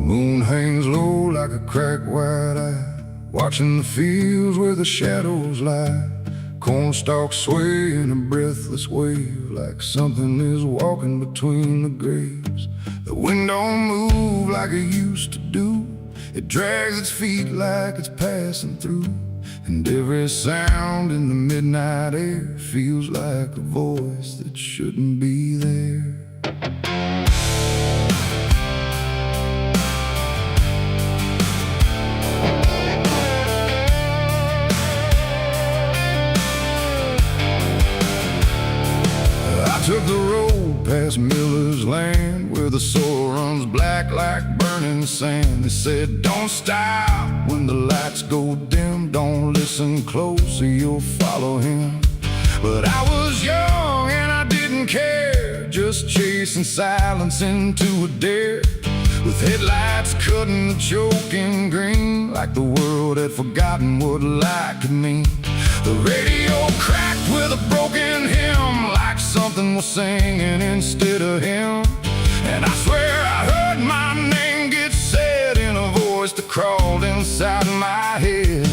moon hangs low like a cracked white eye, watching the fields where the shadows lie. Corn stalks sway in a breathless wave, like something is walking between the graves. The wind don't move like it used to do. It drags its feet like it's passing through. And every sound in the midnight air feels like a voice that shouldn't be there. Took the road past Miller's land, where the soil runs black like burning sand. They said, don't stop when the lights go dim, don't listen close or you'll follow him. But I was young and I didn't care, just chasing silence into a dare, with headlights cutting the choking green, like the world had forgotten what light could mean. The radio cracked with a broken hymn, like something was singing instead of him. And I swear I heard my name get said in a voice that crawled inside my head.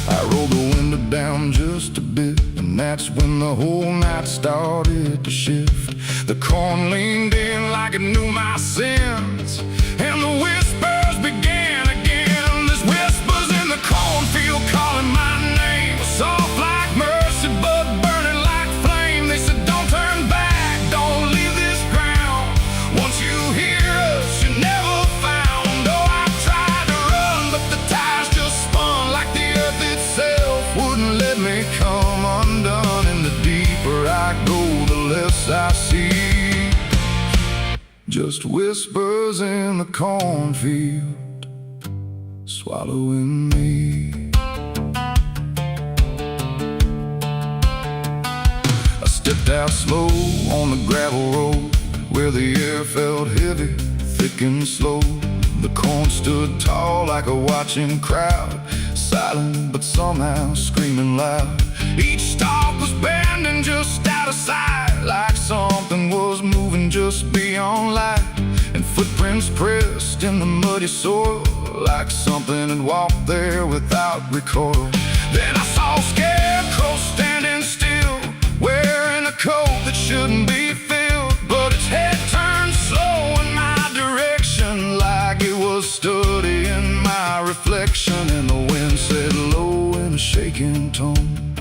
I rolled the window down just a bit, and that's when the whole night started to shift. The corn leaned in like it knew my sins, and the whispers began again. There's whispers in the cornfield calling my name, soft like mercy but burning like flame. They said, don't turn back, don't leave this ground. Once you hear us, you're never found. Oh, I tried to run, but the tires just spun, like the earth itself wouldn't let me come undone. And the deeper I go, the less I see, just whispers in the cornfield swallowing me. Stepped out slow on the gravel road, where the air felt heavy, thick and slow. The corn stood tall like a watching crowd, silent but somehow screaming loud. Each stalk was bending just out of sight, like something was moving just beyond light. And footprints pressed in the muddy soil, like something had walked there without recoil. Then I saw a scarecrow standing still, wearing a coat that shouldn't be filled, but its head turned slow in my direction, like it was studying my reflection. And the wind said low in a shaking tone,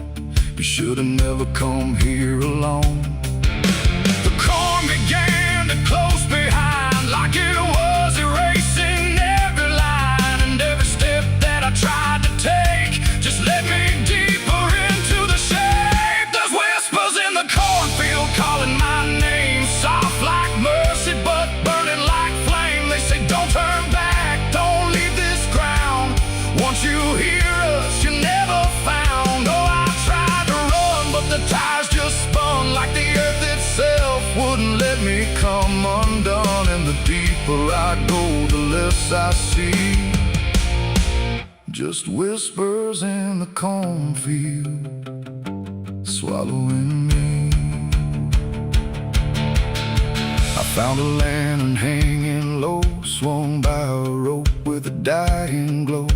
you should have never come here alone. The corn began to close behind, like it was erasing every line. And every step that I tried to take just led me deeper into the shade. There's whispers in the cornfield calling my name, soft like mercy but burning like flame. They say, don't turn back, don't leave this ground. Once you hear us, you're never found. Oh, I tried to run, but the tires just spun, like the earth itself wouldn't let me come undone. And the deeper I go, the less I see, just whispers in the cornfield swallowing me. I found a lantern hanging low, swung by a rope with a dying glow.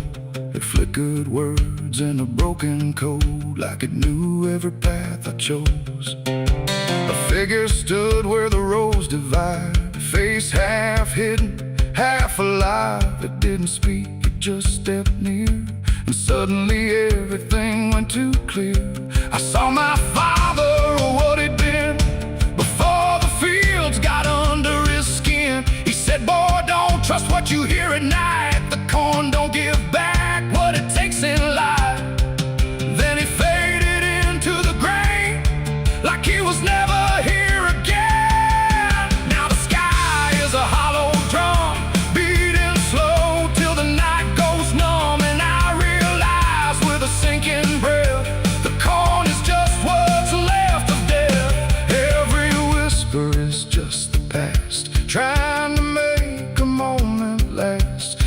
It flickered words in a broken code, like it knew every path I chose. A figure stood where the roads divide, face half hidden, half alive. It didn't speak, it just stepped near, and suddenly everything went too clear. I saw my father, or what he'd been, before the fields got under his skin. He said, boy, don't trust what you hear at night. The corn don't give back what it takes in life. Then he faded into the grain, like he was never here again. Now the sky is a hollow drum, beating slow till the night goes numb. And I realize with a sinking breath, the corn is just what's left of death. Every whisper is just the past, trying to make a moment last.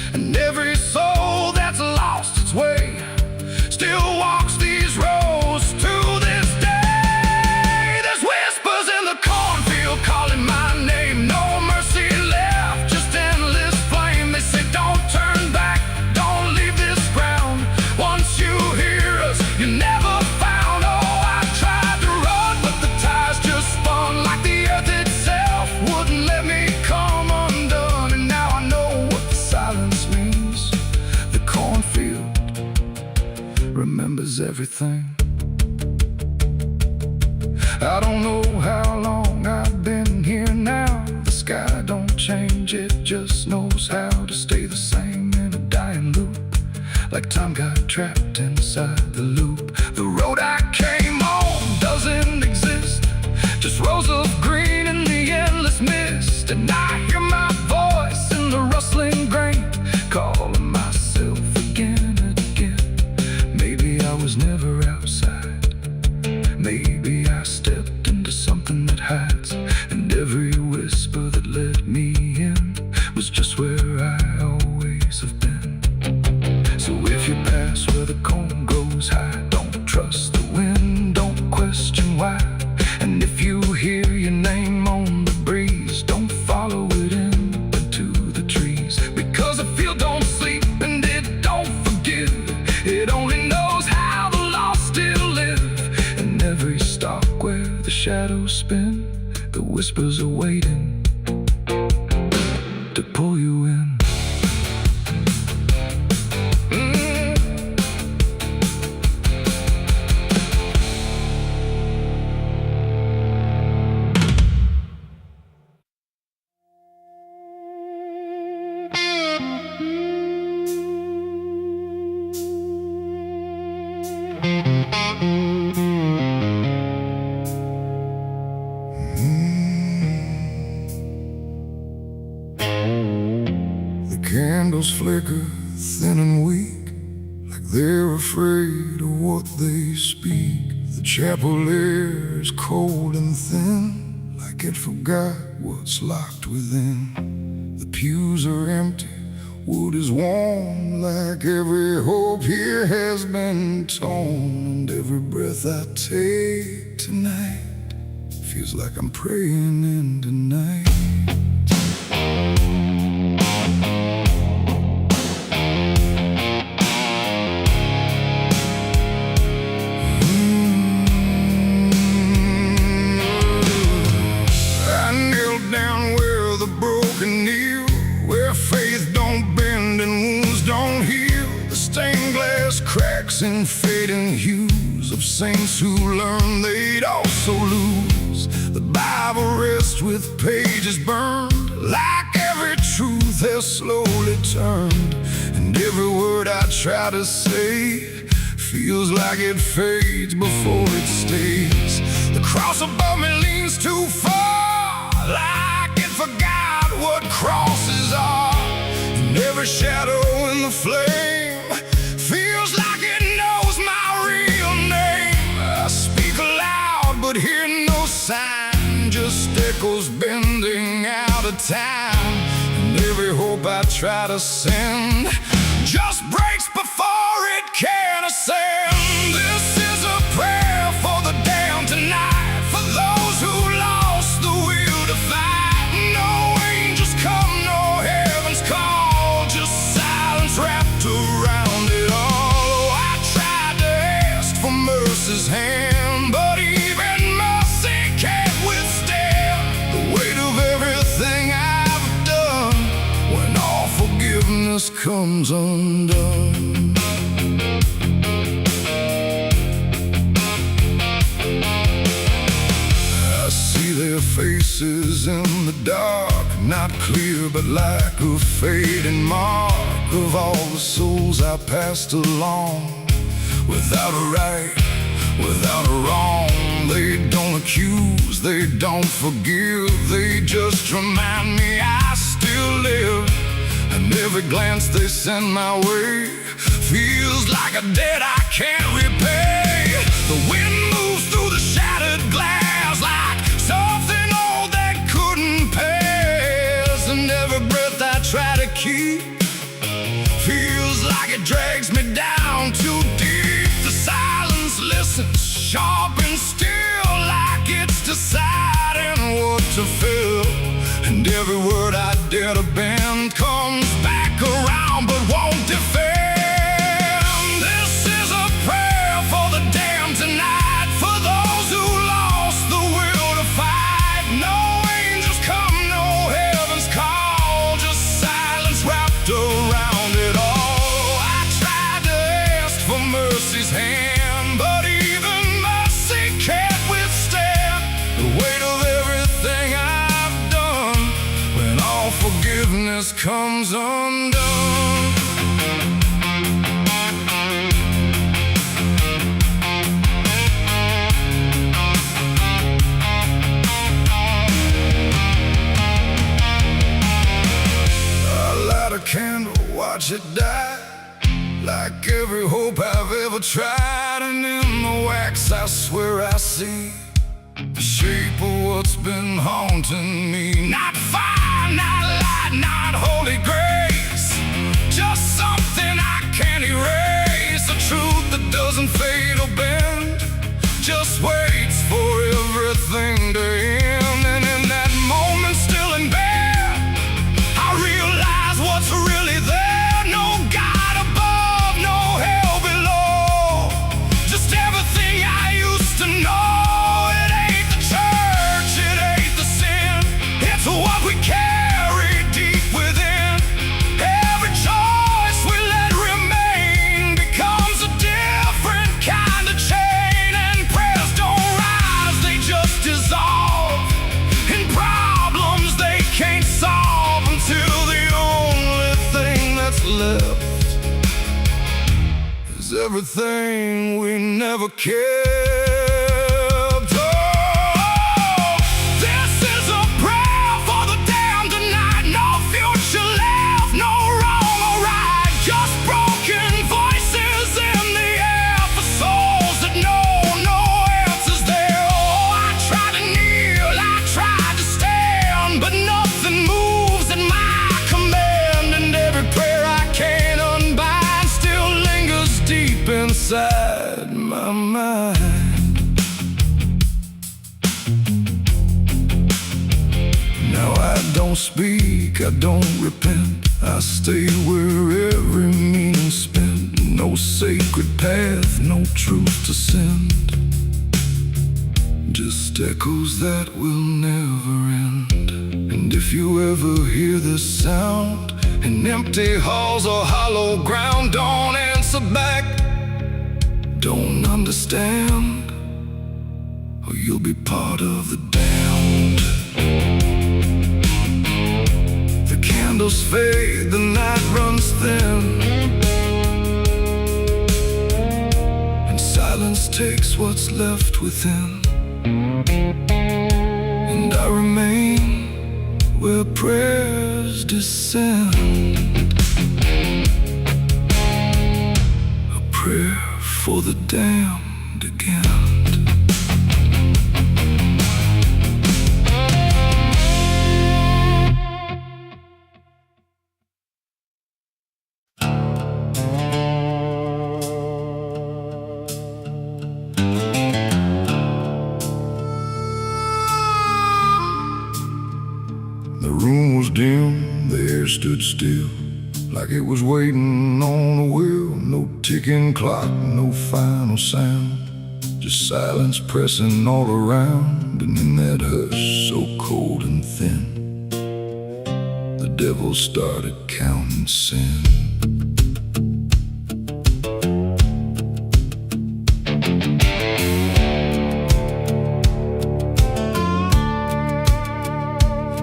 is everything. I don't know how long I've been here now. The sky don't change, it just knows how to stay the same in a dying loop. Like time got trapped inside the loop. The road I came on doesn't exist, just rows of green in the endless mist. And I hear my voice in the rustling grain, calling myself again and again. Maybe I was never outside, maybe I stepped into something that hides, and every whisper that let me in was just where I always have been. So if you pass where the cone goes high, don't trust the wind, don't question why. And if you hear your name on the breeze, don't follow it into the trees. Because the field don't sleep and it don't forgive, it only knows how the lost still live. And every stalk where the shadows spin, the whispers are waiting to pull you in. Candles flicker thin and weak, like they're afraid of what they speak. The chapel air is cold and thin, like it forgot what's locked within. The pews are empty, wood is warm, like every hope here has been torn. And every breath I take tonight feels like I'm praying into night. Cracks and fading hues of saints who learned they'd also lose. The Bible rests with pages burned, like every truth has slowly turned. And every word I try to say feels like it fades before it stays. The cross above me leans too far, like it forgot what crosses are. And every shadow in the flame feels like it knows my real name. I speak aloud but hear no sign, just echoes bending out of time. And every hope I try to send just breaks before it can ascend. This is a prayer for the damned tonight, for those who lost the will to fight. No angels come, no heaven's call, just silence wrapped around it all. Mercy's hand, but even mercy can't withstand the weight of everything I've done when all forgiveness comes undone. I see their faces in the dark, not clear but like a fading mark of all the souls I passed along. Without a right, without a wrong, they don't accuse, they don't forgive, they just remind me I still live. And every glance they send my way feels like a debt I can't repay. The wind moves through the shattered glass like something old that couldn't pass. And every breath I try to keep feels like it drags me down too deep. The silence listens, sharp and still, like it's deciding what to feel. And every word I dare to bend comes back around but won't defend. This is a prayer for the damned tonight, for those who lost the will to fight. No angels come, no heaven's call, just silence wrapped around it all. I tried to ask for mercy's hand, happiness comes undone. A candle, watch it die, like every hope I've ever tried. And in the wax I swear I see the shape of what's been haunting me. Not fire, not light, not holy grace, just something I can't erase. A truth that doesn't fade or bend, just waits for everything to end. And in that moment, still in bed, I realize what's really there. No God above, no hell below, just everything I used to know. It ain't the church, it ain't the sin, it's what we carry deep within. Every choice we let remain becomes a different kind of chain. And prayers don't rise, they just dissolve in problems they can't solve, until the only thing that's left is everything we never kept. Oh, this is a prayer for the damned tonight. No future left, no wrong or right, just broken voices in the air for souls that know no answers there. Oh, I tried to kneel, I tried to stand, but nothing moves at my command. And every prayer I can't unbind still lingers deep inside my mind. Now I don't speak, I don't repent, I stay where every meaning's spent. No sacred path, no truth to send, just echoes that will never end. And if you ever hear this sound in empty halls or hollow ground, don't answer back, don't understand, or you'll be part of the damned. The candles fade, the night runs thin, and silence takes what's left within. And I remain where prayers descend, a prayer for the damned again. The room was dim, the air stood still, like it was waiting on a wheel. No ticking clock, no final sound, just silence pressing all around. And in that hush so cold and thin, the devil started counting sin.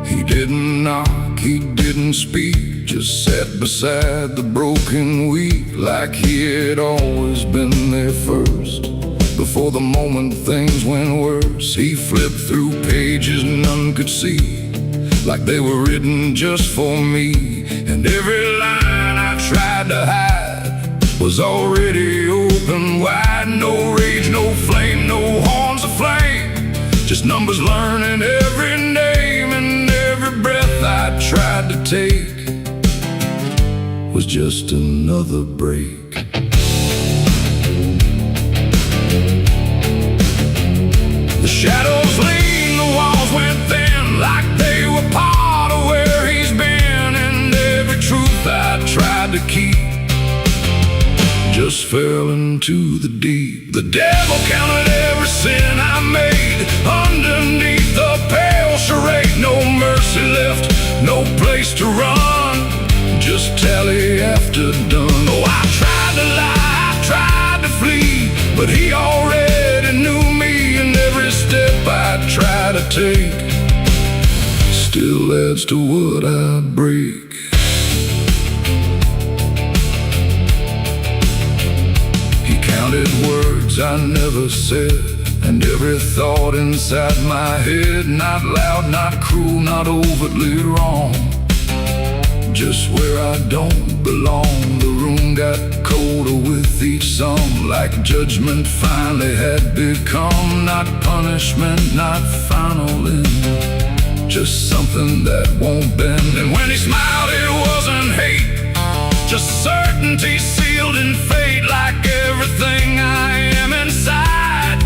He didn't knock, he didn't speak, just sat beside the broken weak, like he had always been there first. Before the moment things went worse, he flipped through pages none could see, like they were written just for me. And every line I tried to hide was already open wide. No rage, no flame, no horns of flame, just numbers learning every name. And every breath I tried to take was just another break. The shadows leaned, the walls went thin, like they were part of where he's been. And every truth I tried to keep just fell into the deep. The devil counted every sin I made underneath the pale charade. No mercy left, no place to run, just tally after done. Oh, I tried to lie, I tried to flee, but he already knew me. And every step I try to take still adds to what I break. counted words I never said, and every thought inside my head, not loud, not cruel, not overtly wrong, just where I don't belong. The room got colder with each song, like judgment finally had become not punishment, not final end, just something that won't bend. And when he smiled, it wasn't hate, just certainty sealed in fate, like everything I am inside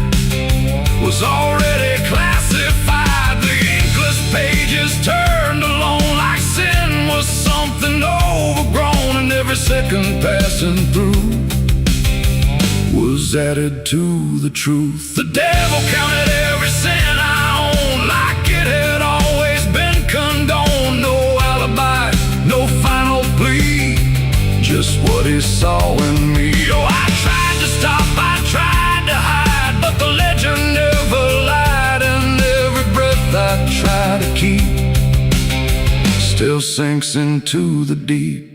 was already classified. The inkless pages turned alone, like sin was something overgrown, and every second passing through was added to the truth. The devil counted every sin I owned, like it had always been condoned. No alibi, no final plea, just what he saw in me. Oh, I tried to stop, I tried to hide, but the legend never lied, and every breath I try to keep still sinks into the deep.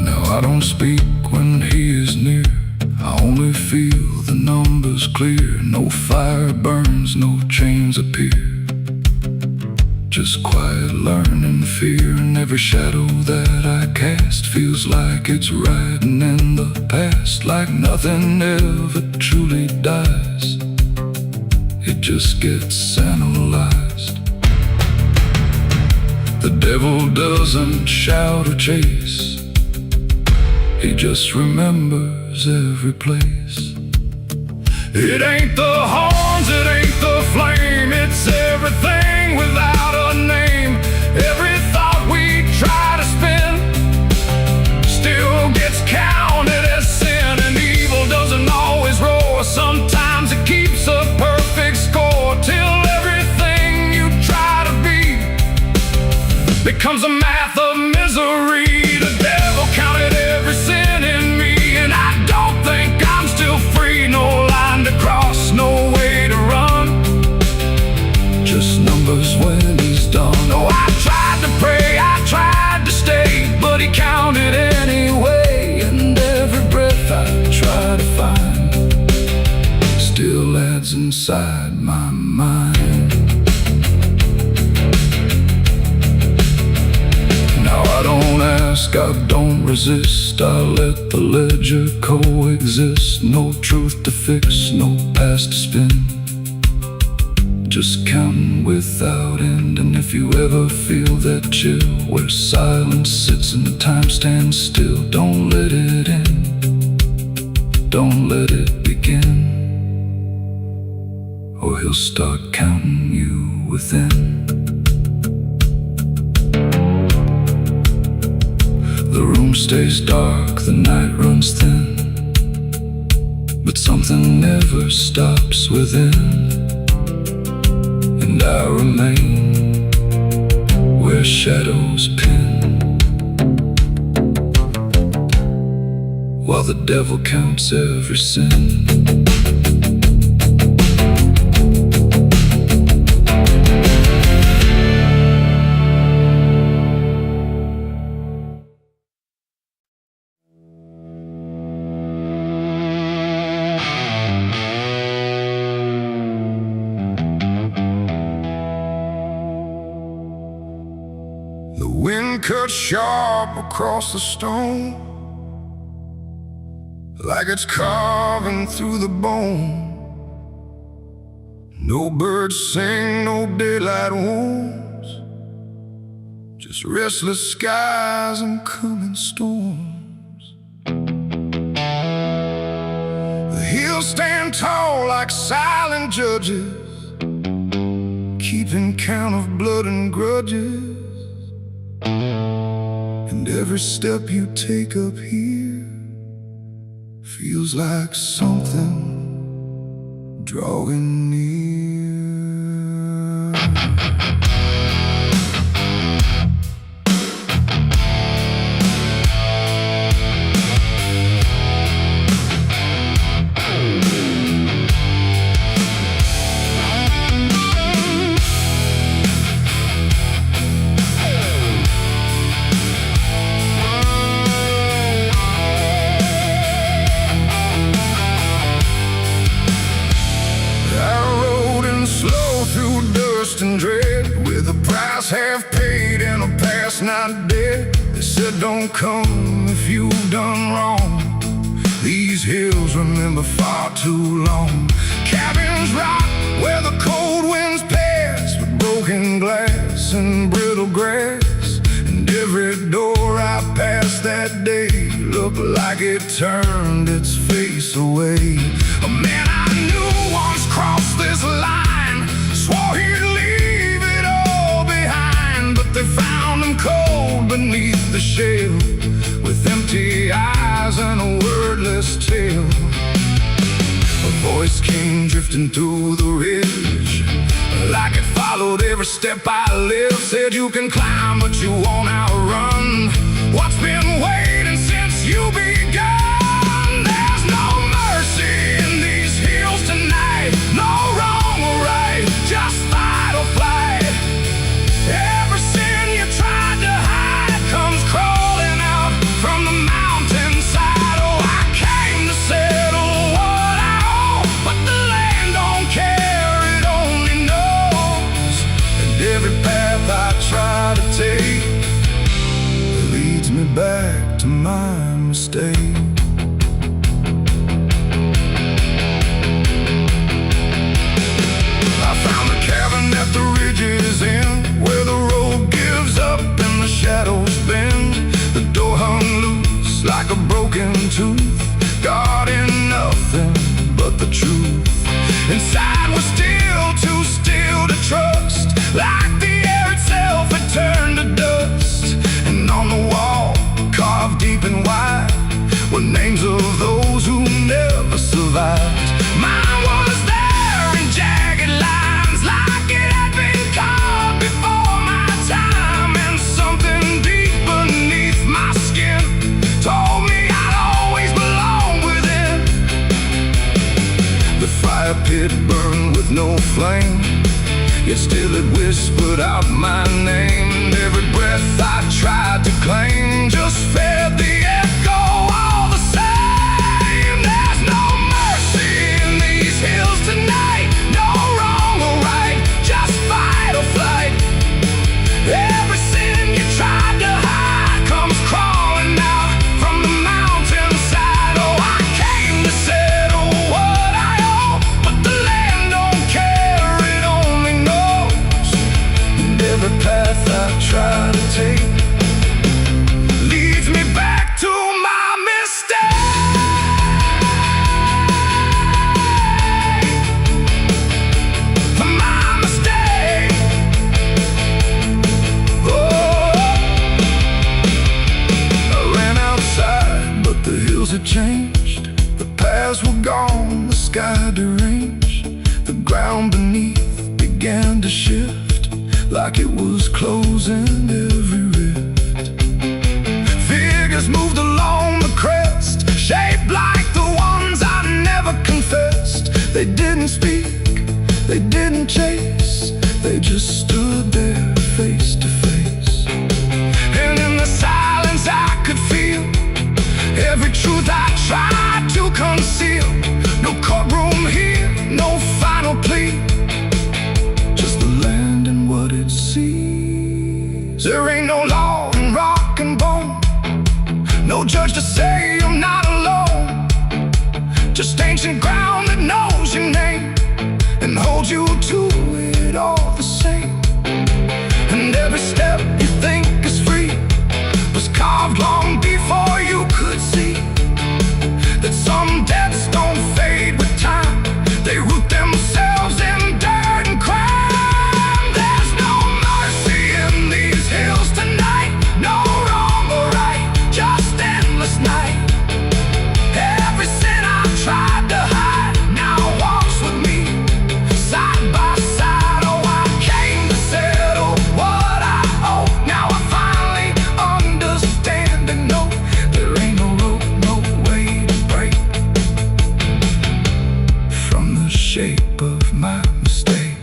Now I don't speak when he is near, I only feel the numbers clear. No fire burns, no chains appear, just quiet learning fear. And every shadow that I cast feels like it's riding in the past, like nothing ever truly dies, it just gets analyzed. The devil doesn't shout or chase, he just remembers every place. It ain't the horns, it ain't the flame, it's everything without a name. Every thought we try to spin still gets counted as sin, and evil doesn't always roar. Sometimes it keeps a perfect score, till everything you try to be becomes a math of misery. The devil counted every sin in me, and I don't think I'm still free. No line to cross, no way to run, just numbers when he's done. Oh, I tried to pray, I tried to stay, but he counted anyway, and every breath I try to find still adds inside my mind. Now I don't ask, I don't resist, I let the ledger coexist. No truth to fix, no past to spin, just counting without end. And if you ever feel that chill where silence sits and time stands still, don't let it end, don't let it begin, or he'll start counting you within. The room stays dark, the night runs thin, but something never stops within. And I remain where shadows pin, while the devil counts every sin. The wind cuts sharp across the stone, like it's carving through the bone. No birds sing, no daylight wounds, just restless skies and coming storms. The hills stand tall like silent judges, keeping count of blood and grudges. And every step you take up here feels like something drawing near. price have paid and a past not dead. They said don't come if you've done wrong. These hills remember far too long. Cabins rock where the cold winds pass, with broken glass and brittle grass. And every door I passed that day looked like it turned its face away. A man I knew once crossed this line, swore he'd leave it all behind. But they found him cold beneath the shell, with empty eyes and a wordless tale. A voice came drifting through the ridge, like it followed every step I lived. Said you can climb but you won't outrun what's been waiting since you begun. There's no mercy in these hills tonight, no wrong or right, just fight or flight. Every sin you tried to hide comes crawling out from the mountainside. Oh, I came to settle what I owe, but the land don't care, it only knows. And every path I try to take leads me back to my mistake. I found a cabin at the ridge's end, where the road gives up and the shadows bend. The door hung loose like a broken tooth, guarding nothing but the truth. Inside was still too still to trust, like the air itself had turned to dust. And on the wall, carved deep and wide, were names of those who never survived. Mine was there in jagged lines, like it had been carved before my time. And something deep beneath my skin told me I'd always belong within. The fire pit burned with no flame, yet still it whispered out my name. And every breath I tried to claim just fed the echo all the same. There's no mercy in these hills tonight, no wrong or right, just fight or flight. Every sin you tried to hide comes crawling out from the mountainside. Oh, I came to settle what I owe, but the land don't care, it only knows. And every path I try to take leads me back to my mistake. My mistake. Oh, I ran outside, but the hills had changed. The paths were gone, the sky deranged. The ground beneath began to shift, like it was closing every rift. Figures moved along the crest, shaped like the ones I never confessed. They didn't speak, they didn't chase, they just stood there face to face. And in the silence I could feel every truth I tried to conceal. No courtroom here, no final plea, just the land and what it sees. There ain't no law in rock and bone, no judge to say I'm not alone. Just ancient ground that knows your name and holds you to it all the same. And every step you think is free was carved long before you could see that some debts don't fade with time, they root themselves in dirt and crime. There's no mercy in these hills tonight, no wrong or right, just endless night. Every sin I tried to hide now walks with me, side by side. Oh, I came to settle what I owe. Now I finally understand and know there ain't no rope, no way to break from the shape of my mistake.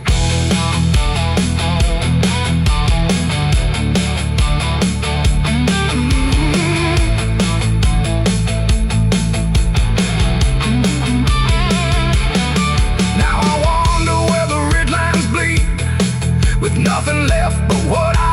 Now I wonder where the red lines bleed, with nothing left but what I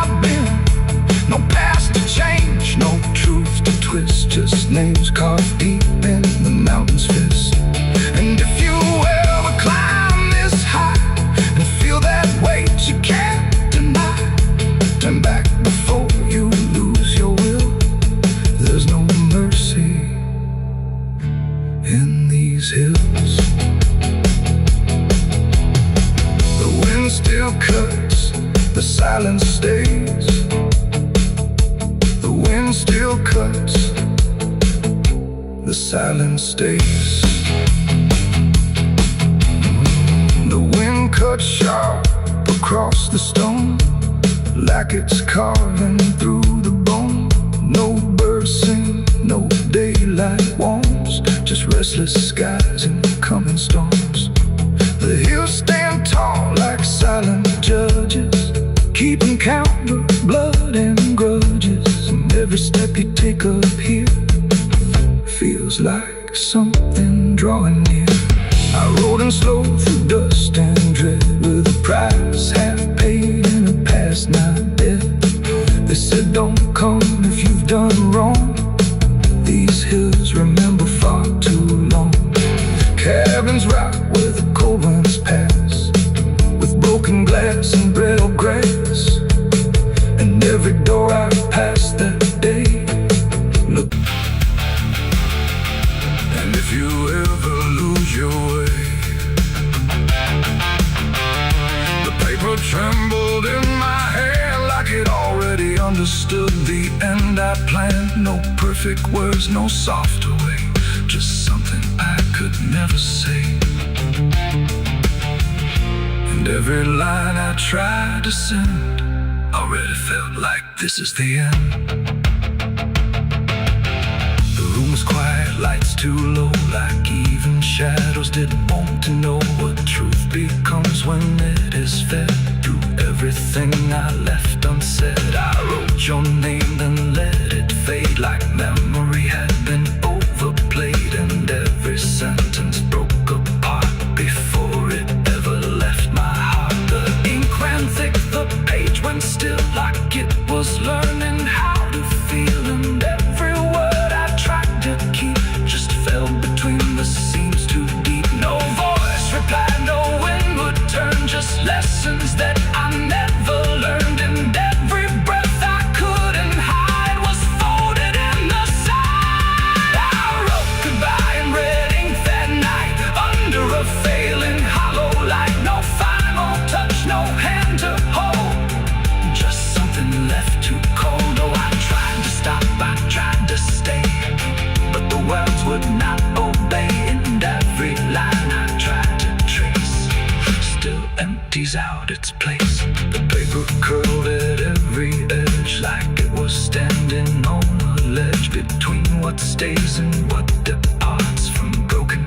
these hills. The wind still cuts, the silence stays. The wind still cuts, the silence stays. The wind cuts sharp across the stone, like it's carving through the bone. No birds sing, no daylight warms, just restless skies and coming storms. The hills stand tall like silent judges, keeping count of blood and grudges. And every step you take up here feels like something drawing near. I rode in slow through dust and dread, with a price half paid and a past not dead. They said don't come if you've done wrong, these hills remember far too long. Cabins rock where the cold winds pass, with broken glass and brittle grass. And every door I've passed that day, look. And if you ever lose your way, the paper trembled in my hand like it already understood the end I planned. No perfect words, no softer way, just something I could never say. And every line I tried to send already felt like this is the end. The room was quiet, lights too low, like even shadows didn't want to know what truth becomes when it is fed. Through everything I left unsaid, I wrote your name, then let it fade like memory had been overplayed. And every sentence broke apart before it ever left my heart. The ink ran thick, the page went still, like it was learning how to feel. And every word I tried to keep just fell between the seams too deep. No voice replied, no wind would turn, just lessons that I never learned. And every breath I couldn't hide was folded in the side. I wrote goodbye in red ink that night, under a failing hollow light. No final touch, no hand to hold, just something left too cold. Oh, I tried to stop, I tried to stay, but the words would not obey. And every line I tried to trace still empties out its place. The paper curled at every edge, like it was standing on a ledge between what stays and what departs from broken,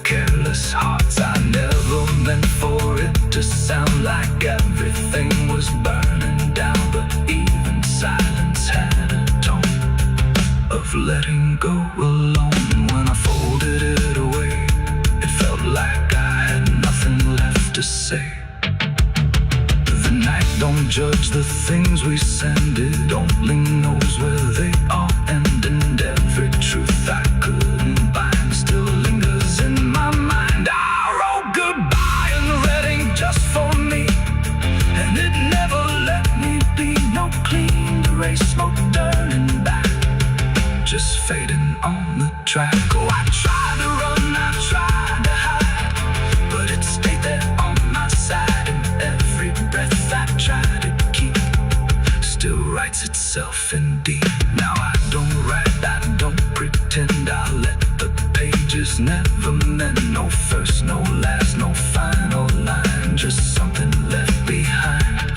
careless hearts. I never meant for it to sound like everything was burning down, but even silence had a tone of letting go alone. When I folded it away, it felt like I had nothing left to say. The night don't judge the things we send, it only knows where they all end. And every truth I couldn't bind still lingers in my mind. I wrote goodbye in red ink just for me, and it never let me be. No clean erase, smoke turning back, just fading on the track. Oh, I tried to run, I tried to hide, but it stayed there on my side. And every breath I tried to keep still writes itself in deep. Now I don't write, I don't pretend, I let the pages never mend. No first, no last, no final line, just something left behind.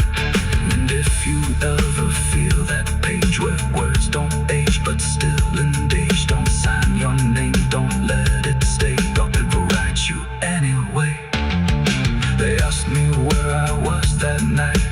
And if you ever feel that page where words don't age but still engage, don't sign your name, don't let it stay, God will write you anyway. They asked me where I was that night,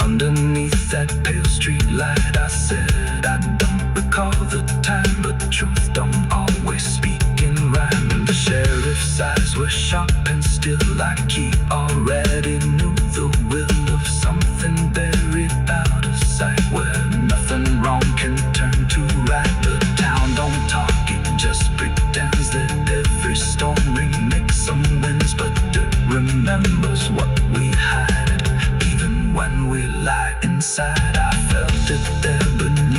underneath that pale street light. I said I don't recall the time, but the truth don't always speak in rhyme. And the sheriff's eyes were sharp and still, like he already knew the will of something buried out of sight, where nothing wrong can turn to right. The town don't talk, it just pretends that every storm remakes some winds, but it remembers what we hide. Even when we lie inside, I felt it there beneath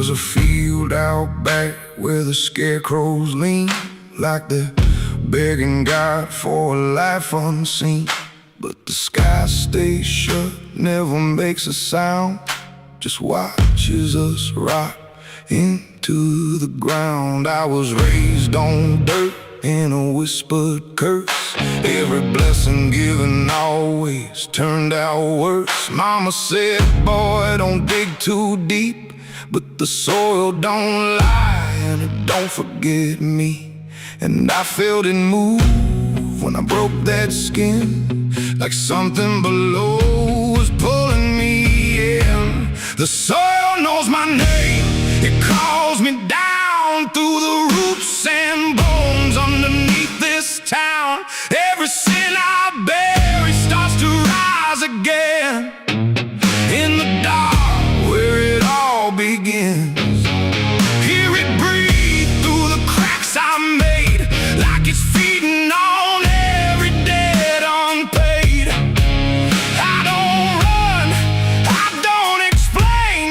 was a field out back where the scarecrows lean, like they're begging God for a life unseen. But the sky stays shut, never makes a sound, just watches us rot into the ground. I was raised on dirt in a whispered curse. Every blessing given always turned out worse. Mama said, boy, don't dig too deep, but the soil don't lie and it don't forget me. And I felt it move when I broke that skin, like something below was pulling me in. The soil knows my name, it calls me down through the roots and bones underneath this town. Every sin I bear, it starts to rise again in the dark where it all begins. Hear it breathe through the cracks I made, like it's feeding on every debt unpaid. I don't run, I don't explain,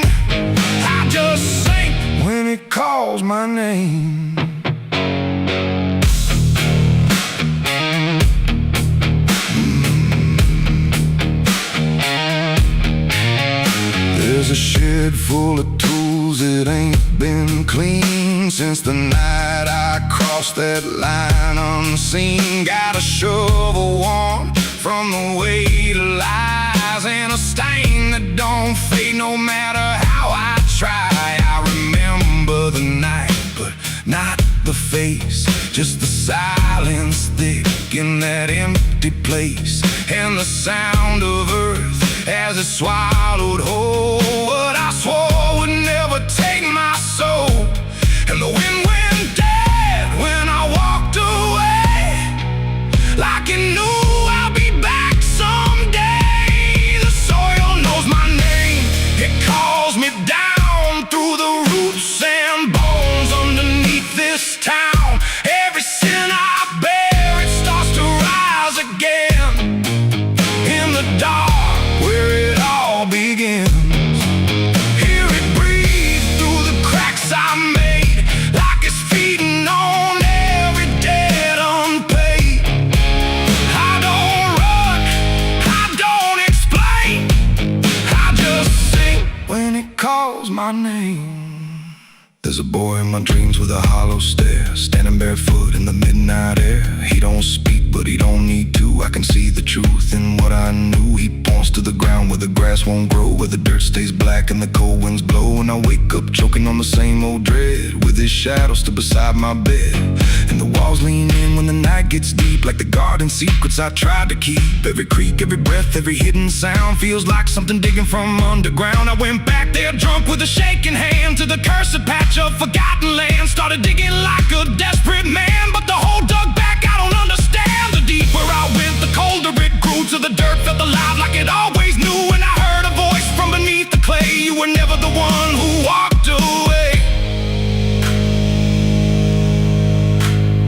I just sink when it calls my name. There's a shed full of tools that ain't been clean since the night I crossed that line unseen. Got a shovel worn from the weight of lies, and a stain that don't fade no matter how I try. I remember the night, but not the face, just the silence thick in that empty place, and the sound of earth as it swallowed whole what I swore would never take my soul. And the wind went dead when I walked away, like it knew I'll be back someday. The soil knows my name, it calls me down through the roots and bones underneath this town. Every sin I bear, it starts to rise again in the dark where it all begins. Hear it breathe through the cracks I made, like it's feeding on every debt unpaid. I don't run, I don't explain, I just sing when it calls my name. There's a boy in my dreams with a hollow stare, standing barefoot in the midnight air. He don't speak, but he don't need to. I can see the truth in what I knew. He points to the ground where the grass won't grow, where the dirt stays black and the cold winds blow. And I wake up choking on the same old dread, with his shadow still beside my bed. And the walls lean in when the night gets deep, like the garden secrets I tried to keep. Every creak, every breath, every hidden sound feels like something digging from underground. I went back there drunk with a shaking hand to the cursed patch of forgotten land. Started digging like a desperate man, but the hole dug back, I don't understand. The deeper I went, the colder it grew, till the dirt felt alive like it always knew. And I heard a voice from beneath the clay, you were never the one who walked away.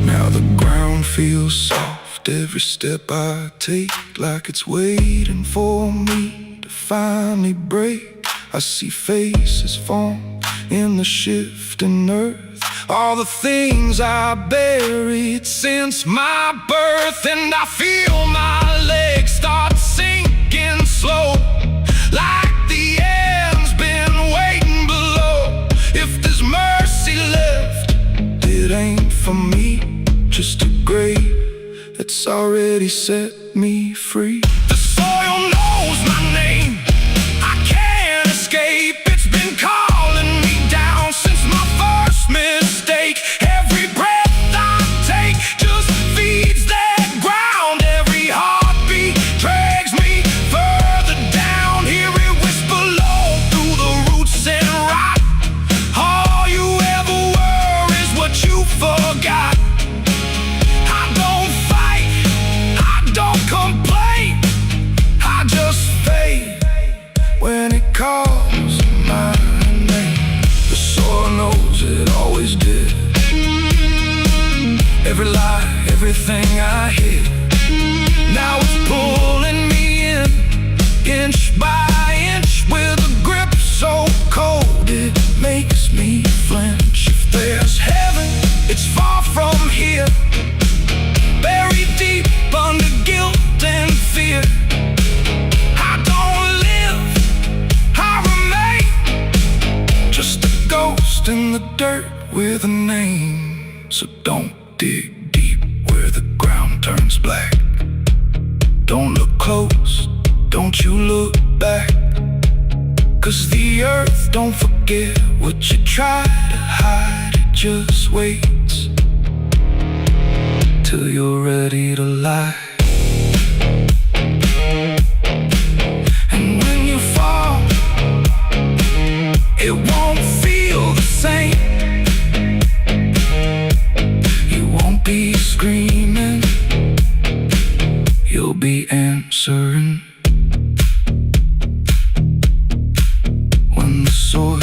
Now the ground feels soft, every step I take, like it's waiting for me to finally break. I see faces form in the shifting earth, all the things I buried since my birth. And I feel my legs start sinking slow, like the end's been waiting below. If there's mercy left, it ain't for me, just a grave that's already set me free. The soil knows my name, I can't escape. It's been calling me down since my first mistake. Every breath I take just feeds that ground. Every heartbeat drags me further down. Hear it whisper low through the roots and rot. All you ever were is what you forgot. I don't fight, I don't complain, I just fade when it calls my name. The soil knows it always did. Every lie, everything I hid, now it's pulling me in, inch by inch, with a grip so cold it makes me in the dirt with a name. So don't dig deep where the ground turns black. Don't look close, don't you look back. 'Cause the earth don't forget what you try to hide. It just waits till you're ready to lie. And when you fall, it won't feel the same. You won't be screaming, you'll be answering. When the soil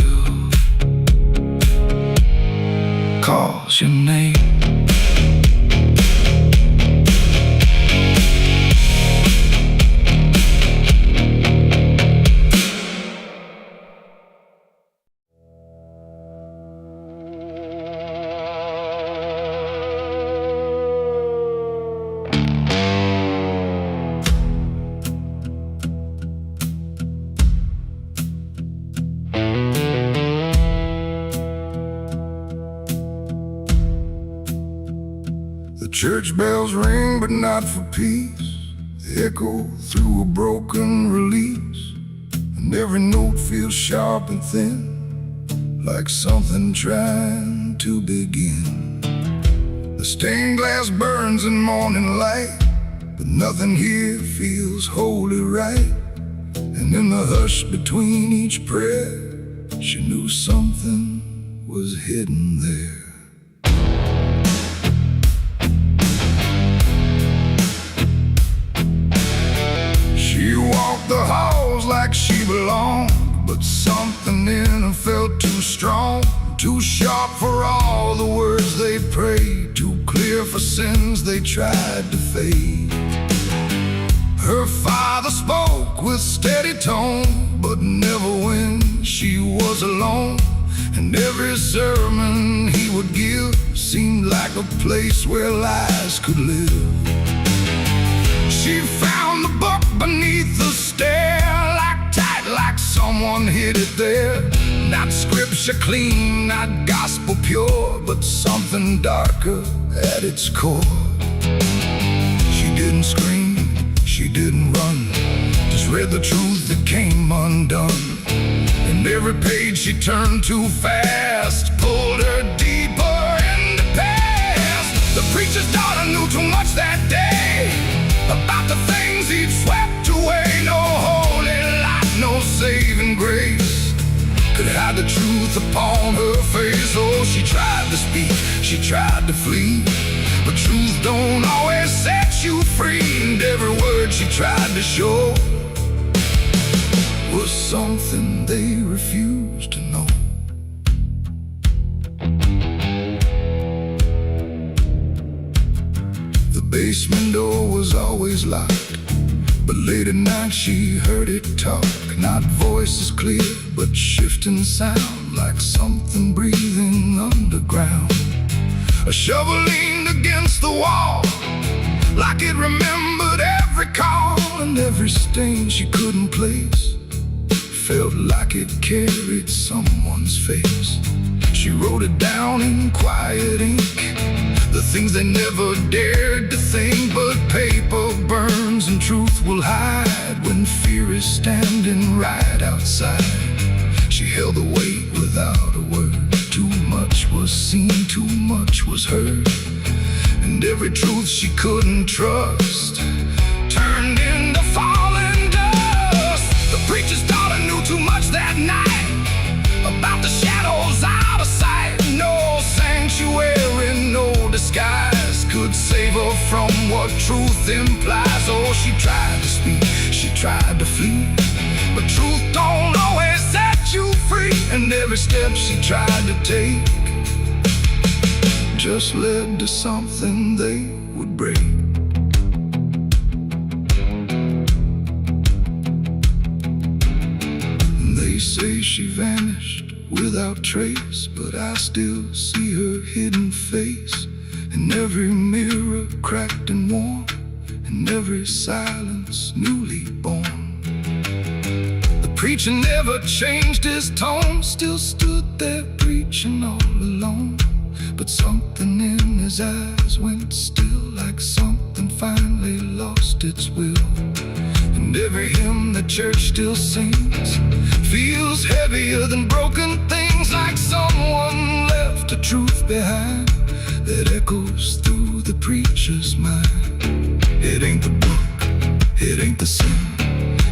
calls your name. The church bells ring, but not for peace. They echo through a broken release, and every note feels sharp and thin, like something trying to begin. The stained glass burns in morning light, but nothing here feels wholly right. And in the hush between each prayer, she knew something was hidden there. She walked the halls like she belonged, but something in her felt too strong, too sharp for all the words they prayed, too clear for sins they tried to fade. Her father spoke with steady tone, but never when she was alone. And every sermon he would give seemed like a place where lies could live. She found the book beneath the stair, like tight, like someone hid it there. Not scripture clean, not gospel pure, but something darker at its core. She didn't scream, she didn't run, just read the truth that came undone. And every page she turned too fast pulled her deeper in the past. The preacher's daughter knew too much that day about the things he'd swept away. No holy light, no saving grace could hide the truth upon her face. Oh, she tried to speak, she tried to flee, but truth don't always set you free. And every word she tried to show was something they refused to know. The basement door was always locked, but late at night she heard it talk. Not voices clear, but shifting sound, like something breathing underground. A shovel leaned against the wall, like it remembered every call. And every stain she couldn't place felt like it carried someone's face. She wrote it down in quiet ink, the things they never dared to think. But paper burns and truth will hide when fear is standing right outside. She held the weight without a word. Too much was seen, too much was heard, and every truth she couldn't trust turned into falling dust. The preacher's daughter knew too much that night about the shadows out of sight. No sanctuary, no disguise could save her from what truth implies. Oh, she tried to speak, she tried to flee, but truth don't always set you free. And every step she tried to take just led to something they would break. They say she vanished without trace, but I still see her hidden face in every mirror cracked and worn, in every silence newly born. The Preacher never changed his tone, still stood there preaching all alone. But something in his eyes went still, like something finally lost its will. And every hymn the church still sings feels heavier than broken things, like someone left a truth behind that echoes through the preacher's mind. It ain't the book, it ain't the sin,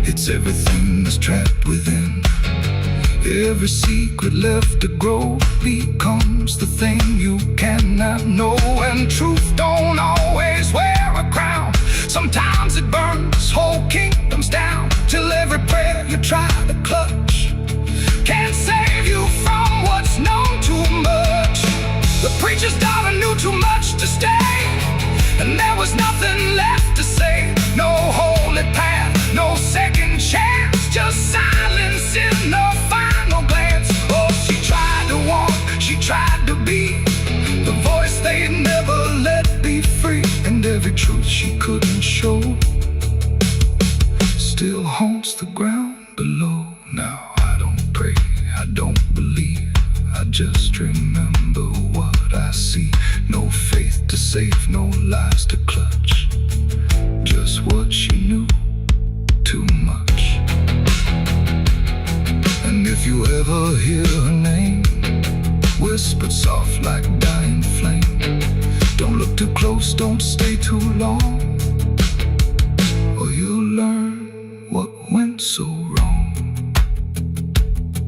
it's everything that's trapped within. Every secret left to grow becomes the thing you cannot know. And truth don't always wear a crown. Sometimes it burns whole kingdoms down, till every prayer you try to clutch can't save you from what's known too much. The preacher's daughter knew too much to stay, and there was nothing left to say. No holy path, no second chance, just silence in the final glance. Oh, she tried to walk, she tried to be the voice they'd never let be free. And every truth she couldn't show still haunts the ground below. Now I don't pray, I don't believe, I just remember what I see. No faith to save, no lies to clutch, just what she knew too much. And if you ever hear her name whispered soft like dying flame, don't look too close, don't stay too long, or you'll learn what went so wrong.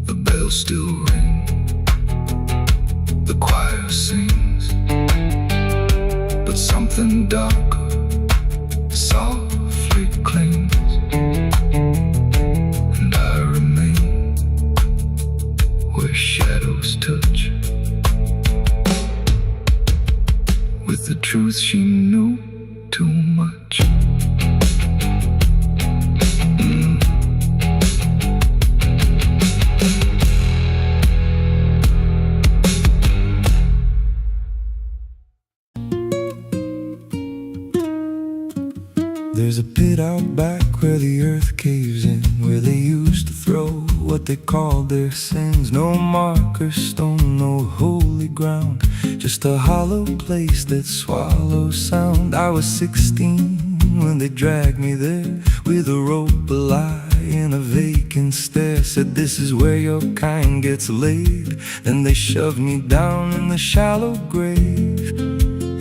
The bells still ring, the choir sings, but something darker softly clings. And I remain where shadows touch, with the truth she knew too much. There's a pit out back where the earth caves in, where they used to throw what they called their sins. No marker stone, no holy ground, just a hollow place that swallows sound. I was 16 when they dragged me there, with a rope, a lie, and a vacant stare. Said this is where your kind gets laid. Then they shoved me down in the shallow grave,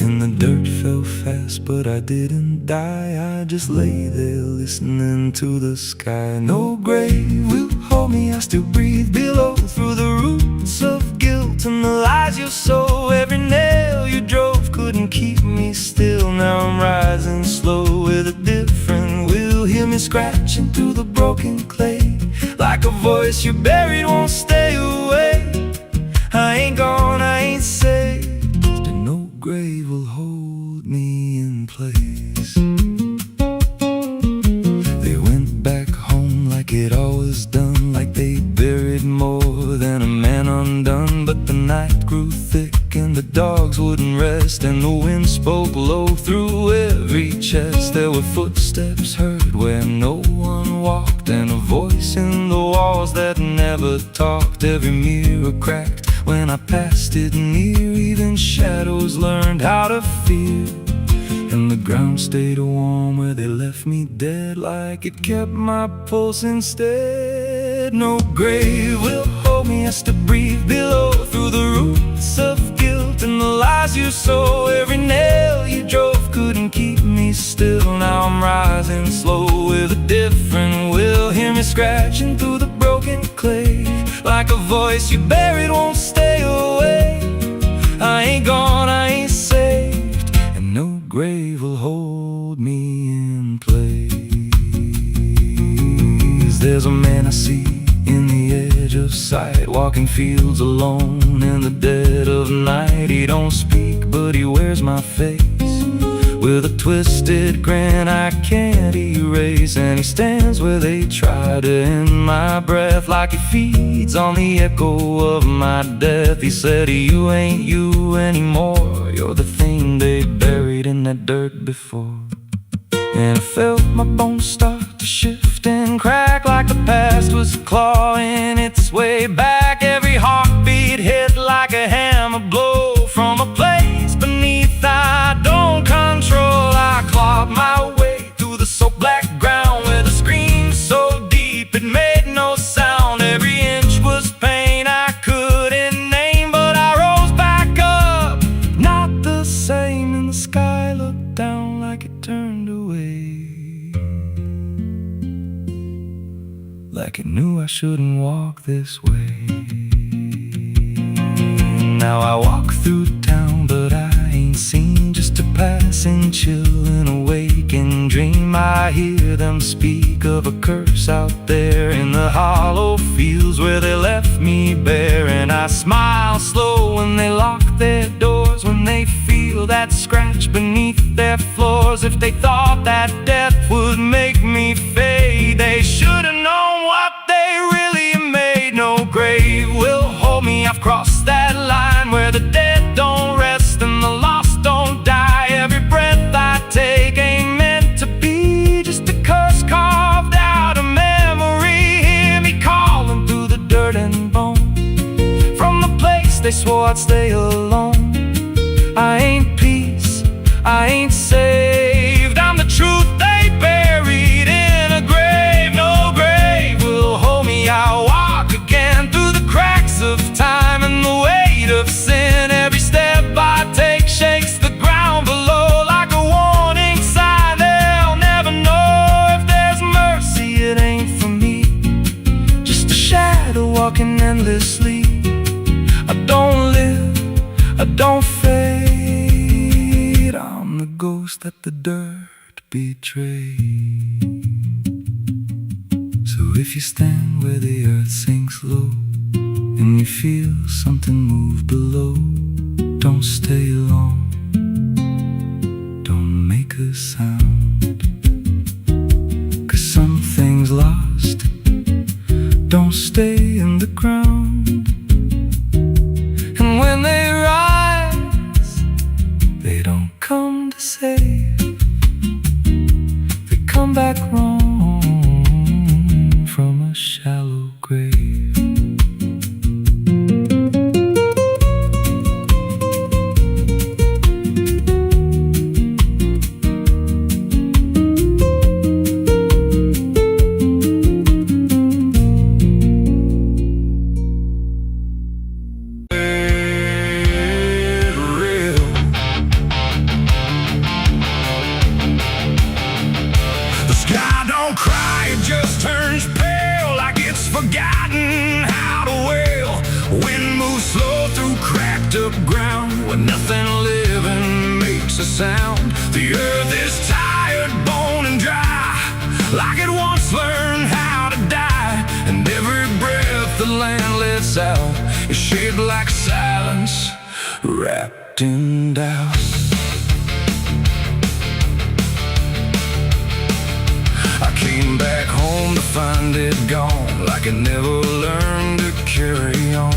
and the dirt fell fast, but I didn't die. I just lay there listening to the sky. No grave will hold me, I still breathe below, through the roots of guilt and the lies you sow. Every nail you drove couldn't keep me still. Now I'm rising slow with a different will. Hear me scratching through the broken clay, like a voice you buried won't stay away. I ain't gone, I ain't saved, and no grave will hold me in place. They went back home like it always done, like they buried more than a man undone. But the night grew thick and the dogs wouldn't rest, and the wind spoke low through every chest. There were footsteps heard where no one walked, and a voice in the walls that never talked. Every mirror cracked when I passed it near, even shadows learned how to fear. And the ground stayed warm where they left me dead, like it kept my pulse instead. No grave will hold me, I still breathe below, through the roots of guilt and the lies you sow. Every nail you drove couldn't keep me still. Now I'm rising slow with a different will. Hear me scratching through the broken clay, like a voice you buried won't stay away. I ain't gone, I ain't saved, and no grave will hold me in place. There's a man I see in the edge of sight, walking fields alone in the dead of night. He don't speak, but he wears my face with a twisted grin I can't erase. And he stands where they try to end my breath, like he feeds on the echo of my death. He said, you ain't you anymore, you're the thing they buried in that dirt before. And I felt my bones start to shift and crack like the past was clawing its way back. Every heartbeat hit like a hammer blow from a place beneath I don't control. I clawed my way through the soap black ground with a scream so deep it made no sound. Every inch was pain I couldn't name, but I rose back up, not the same. And the sky looked down like it turned away, like it knew I shouldn't walk this way. Now I walk through town, but I ain't seen just a passing chill and a waking dream. I hear them speak of a curse out there in the hollow fields where they left me bare. And I smile slow when they lock their doors, when they feel that scratch beneath their floors. If they thought that death would make me fade, they should've known what they really made. No grave will hold me, I've crossed that line where the dead don't rest and the lost don't die. Every breath I take ain't meant to be, just a curse carved out of memory. Hear me calling through the dirt and bone, from the place they swore I'd stay alone. I ain't peace, I ain't saved, I'm the truth they buried in a grave. No grave will hold me, I'll walk again through the cracks of time and the weight of sin. Every step I take shakes the ground below like a warning sign. They'll never know if there's mercy, it ain't for me, just a shadow walking endlessly. I don't live, I don't fade, I'm the ghost that the dirt betrayed. So if you stand where the earth sinks low and you feel something move below, don't stay long, don't make a sound, 'cause something's lost, don't stay in the ground. And when they rise, they don't come to save, they come back wrong from a shallow grave. Forgotten how to wail. Wind moves slow through cracked up ground where nothing living makes a sound. The earth is tired, bone and dry, like it once learned how to die. And every breath the land lets out is shaped like silence, wrapped in doubt. I came back home to find it gone, like it never learned to carry on.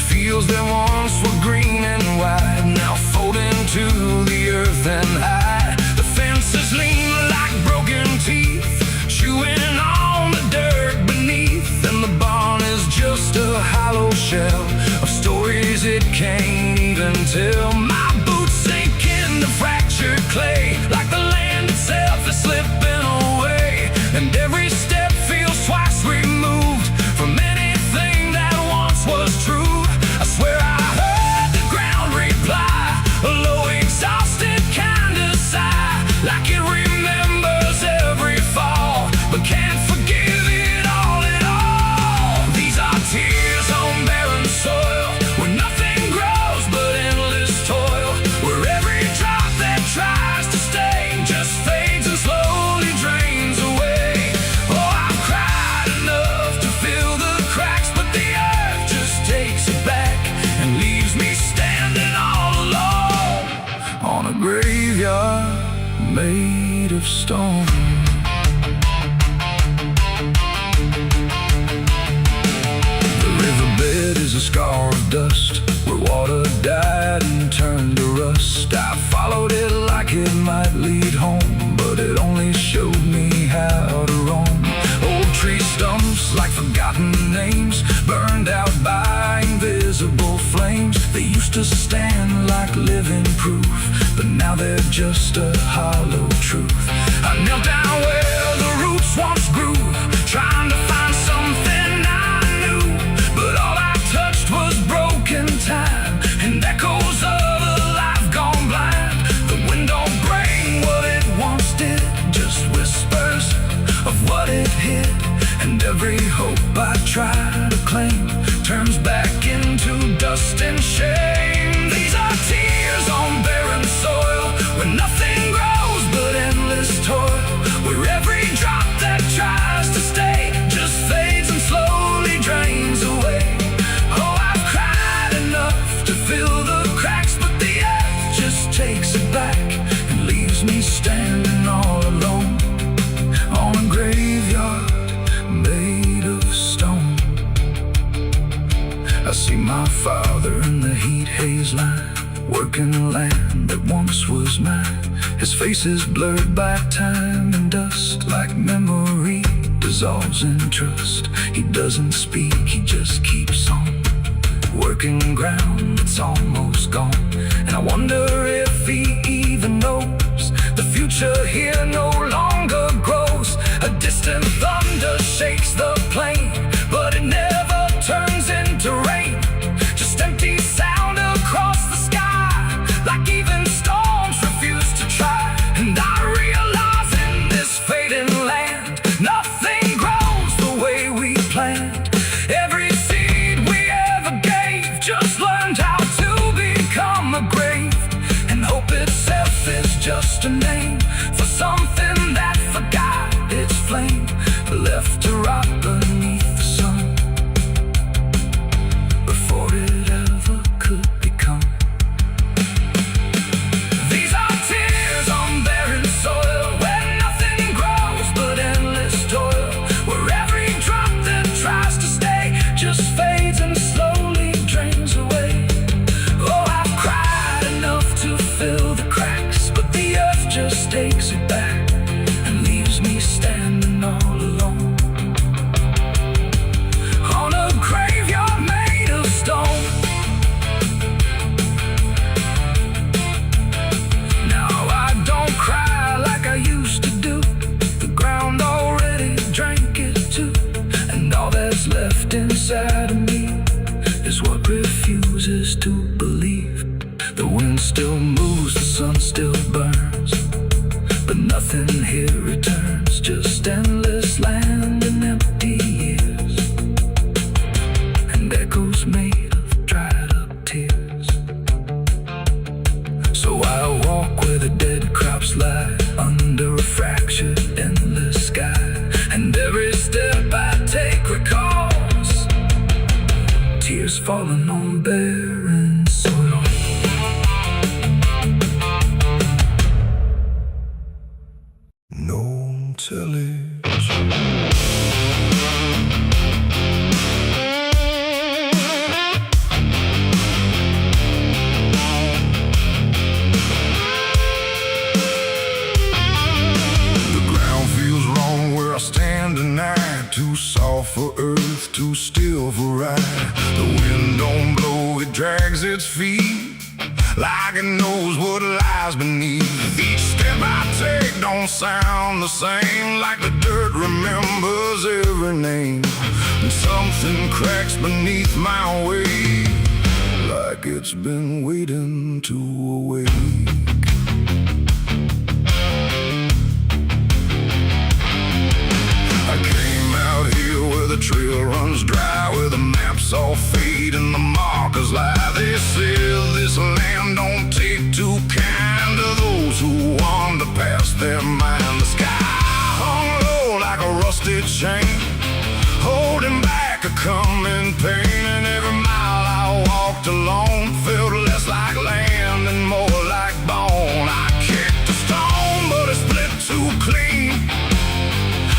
Fields that once were green and wide now fold into the earth and hide. The fences lean like broken teeth, chewing on the dirt beneath. And the barn is just a hollow shell of stories it can't even tell. My boots sink in the fractured clay, like the land itself is slipping away. And every step feels twice removed from anything that once was true. I swear I heard the ground reply, a low exhausted kind of sigh, like it remembers every fall, but can't forgive it all at all. These are tears on barren soil, where nothing grows but endless toil, where every drop that tries to stay just fades and slowly drains away. Oh, I've cried enough to fill the cracks, but the earth just takes it back and leaves me standing all alone on a graveyard made of stone. The riverbed is a scar of dust, where water died and turned to rust. I followed it like it might lead home, but it only showed me how to roam. used to stand like living proof, but now they're just a hollow truth. I knelt down where the roots once grew, trying to find something I knew, but all I touched was broken time and echoes of a life gone blind. The wind don't bring what it once did, just whispers of what it hid, and every hope I try to claim turns back into dust and shame. These are tears on barren soil, where nothing grows but endless toil, where every drop that tries to stay just fades and slowly drains away. Oh, I've cried enough to fill the cracks, but the earth just takes it back and leaves me standing all alone on a graveyard made of stone. I see my father in the heat haze line, working the land that once was mine. His face is blurred by time and dust, like memory dissolves in trust. He doesn't speak, he just keeps on working ground that's almost gone. And I wonder if he even knows the future here no longer grows. A distant thunder shakes the plain, but it never turns into rain. Just empty sound across the sky, like even storms refuse to try. And I realize in this fading land, nothing grows the way we planned. Every seed we ever gave just learned how to become a grave, and hope itself is just a name for something that forgot its flame, left to rot beneath the sun before it ever could become. These are tears on barren soil, where nothing grows but endless toil, where every drop that tries to stay just fades and slowly drains away. Oh, I've cried enough to fill the cracks, but the earth just takes it back and leaves me standing all alone on a graveyard made of stone. Now I don't cry like I used to do, the ground already drank it too, and all that's left inside of me is what refuses to believe. The wind still moves, the sun still burns, but nothing here returns, just endless land and empty years, and echoes made of dried up tears. So I walk where the dead crops lie, under a fractured endless sky, and every step I take recalls tears falling on barren soil. No television. The ground feels wrong where I stand tonight, too soft for earth, too still for ride. The wind don't blow, it drags its feet like it knows what lies beneath. Each step I take don't sound the same, like the dirt remembers every name. And something cracks beneath my weight, like it's been waiting to awake. I came out here where the trail runs dry, where the maps all fade and the markers lie. They said this land don't take too kind to those who wander past their mind. The sky hung low like a rusted chain, holding back a coming pain. And every mile I walked alone felt less like land and more like bone. I kicked a stone, but it split too clean,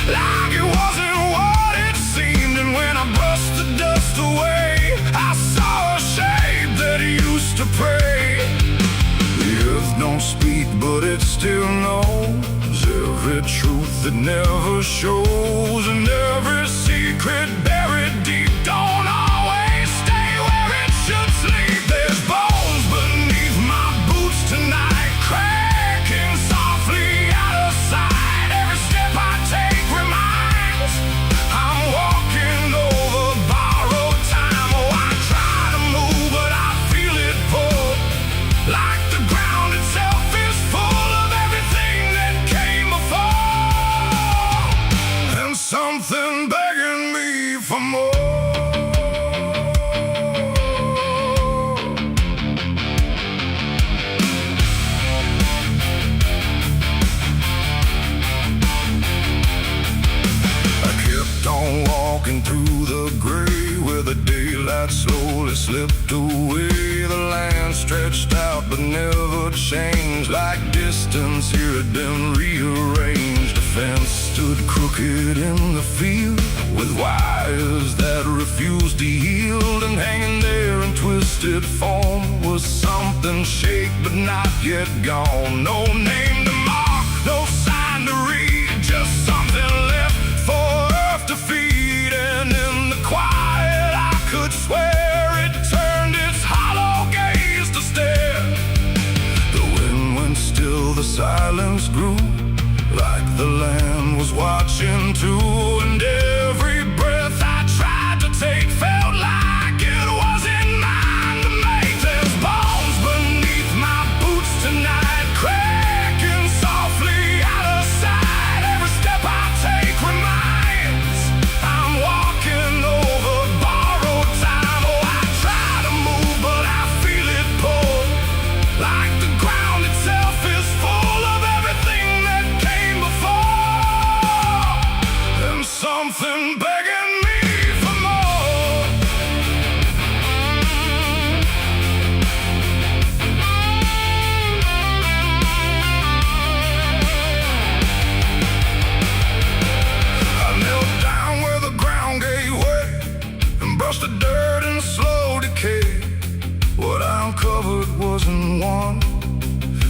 like it wasn't what it seemed. And when I brushed the dust away, I saw a shape that used to pray. The earth don't speak, but it still knows every truth that never shows, and every secret buried deep don't always stay where it should sleep. There's bones slipped away. The land stretched out but never changed, like distance here had been rearranged. A fence stood crooked in the field, with wires that refused to yield. And hanging there in twisted form was something shake but not yet gone. No name to mark, no sign to read, just something left for earth to feed. And in the quiet I could swear it turned its hollow gaze to stare. The wind went still, the silence grew, like the land was watching too. And every breath I tried to take felt like it wasn't mine to make. There's bones beneath my boots tonight, cracking softly out of sight. Every step I take reminds I'm walking over borrowed time. Oh, I try to move but I feel it pull, like the ground itself is full of everything that came before, and something begging me for more. I knelt down where the ground gave way and brushed the dirt in slow decay. What I uncovered wasn't one,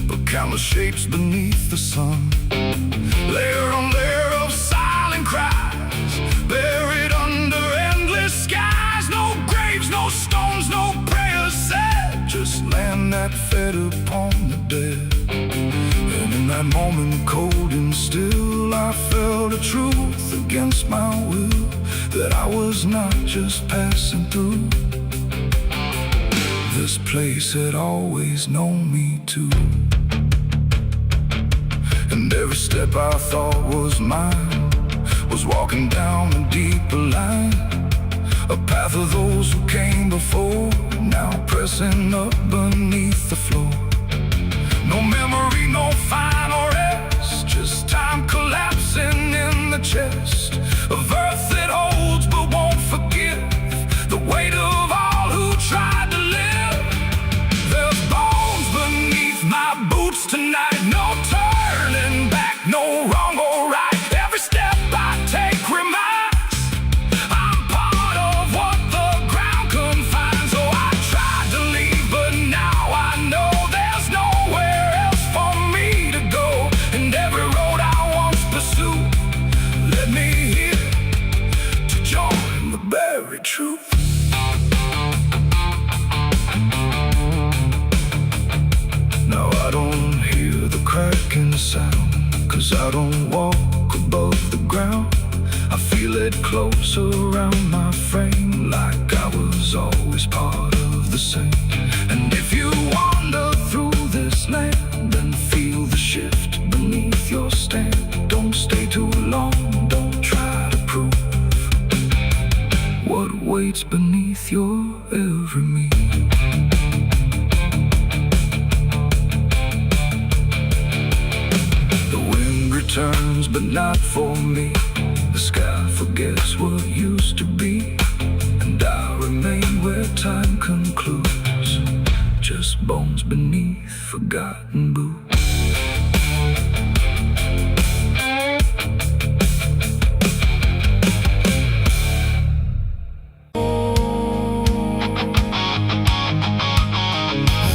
but countless shapes beneath the sun. Layer on layer of silent cries, buried under endless skies. No graves, no stones, no prayers said, just land that fed upon the dead. And in that moment, cold and still, I felt a truth against my will, that I was not just passing through. This place had always known me too. And every step I thought was mine was walking down a deeper line, a path of those who came before, now pressing up beneath the floor. No memory, no final rest, just time collapsing in the chest of earth that holds but won't forgive the weight of all who tried to live. There's bones beneath my boots tonight, no turning back, no wrong or right. Every step I take reminds I'm part of what the ground confines. Oh, I tried to leave, but now I know there's nowhere else for me to go. And every road I once pursued led me here to join the buried truth. Now I don't hear the cracking sound, 'cause I don't walk above the ground. I feel it close around my frame, like I was always part of the same. And if you wander through this land, then feel the shift beneath your stand. Don't stay too long, don't try to prove what waits beneath your every move. Returns, but not for me. The sky forgets what used to be, and I remain where time concludes, just bones beneath forgotten boots.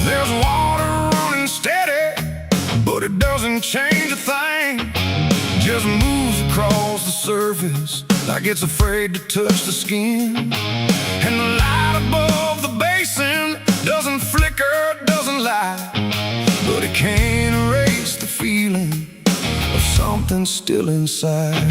There's water running steady, but it doesn't change a thing. Just moves across the surface like it's afraid to touch the skin. And the light above the basin doesn't flicker, doesn't lie, but it can't erase the feeling of something still inside.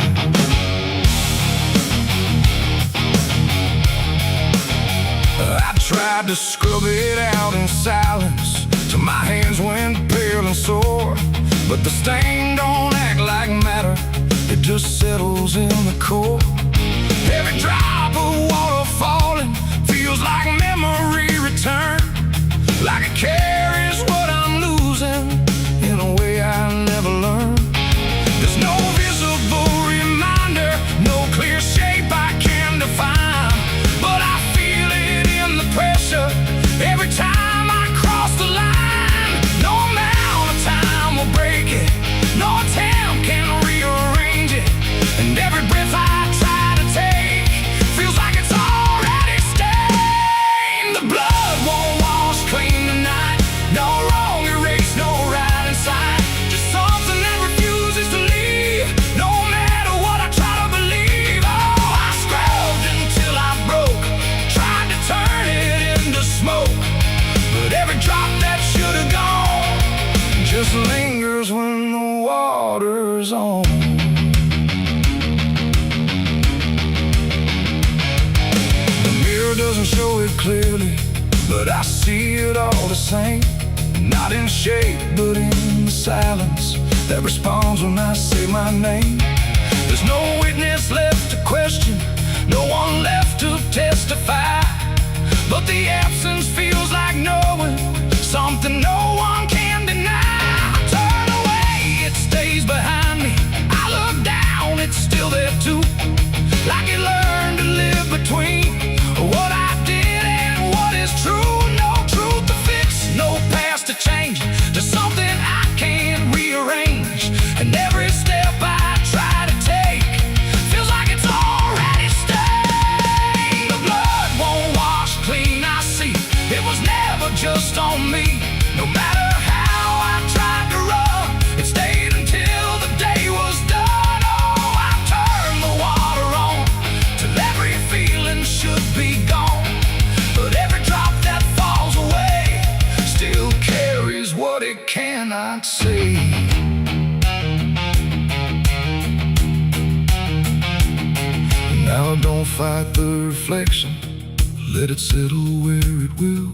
I tried to scrub it out in silence till my hands went pale and sore, but the stain don't act like matter, it just settles in the core. Every drop of water falling feels like memory return, like it carries what I'm losing in a way I never learned. There's no visible reminder, no clear shape I can define, but I feel it in the pressure just lingers when the water's on. The mirror doesn't show it clearly, but I see it all the same. Not in shape, but in the silence that responds when I say my name. There's no witness left to question, no one left to testify, but the absence feels like knowing something no one can deny. I turn away, it stays behind me. I look down, it's still there too, like it learned to live between what I did and what is true. No truth to fix, no past to change, there's something I can't rearrange, and every step I try to take feels like it's already stained. The blood won't wash clean, I see it was never just on me. No matter how I tried to run, it stayed until the day was done. Oh, I turned the water on till every feeling should be gone, but every drop that falls away still carries what it cannot see. Now don't fight the reflection, let it settle where it will.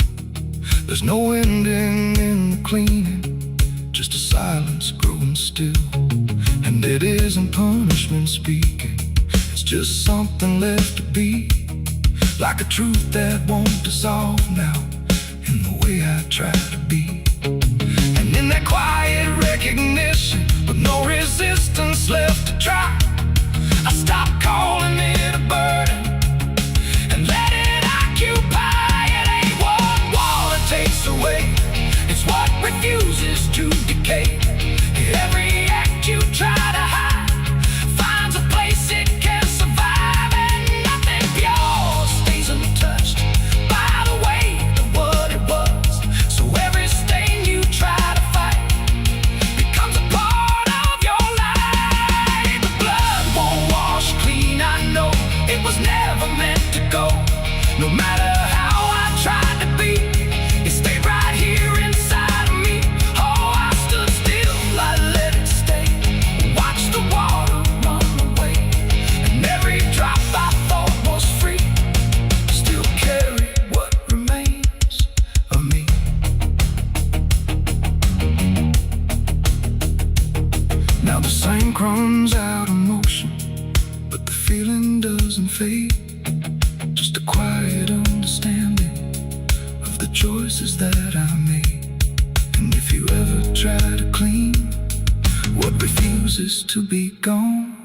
There's no ending in the cleaning, just a silence growing still. And it isn't punishment speaking, it's just something left to be, like a truth that won't dissolve now in the way I try to be. And in that quiet recognition, with no resistance left to try, I stop calling it a burden and let it occupy. It ain't what water takes away, it's what refuses to decay. Every act you try to hide finds a place it can survive, and nothing pure stays untouched by the weight of what it was. So every stain you try to fight becomes a part of your life. The blood won't wash clean, I know it was never meant to go. No matter how I tried to be, it stayed right here inside of me. Oh, I stood still, I let it stay, watched the water run away, and every drop I thought was free still carried what remains of me. Now the same runs out of motion, but the feeling doesn't fade. Just a quiet understanding of the choices that I made. And if you ever try to clean what refuses to be gone,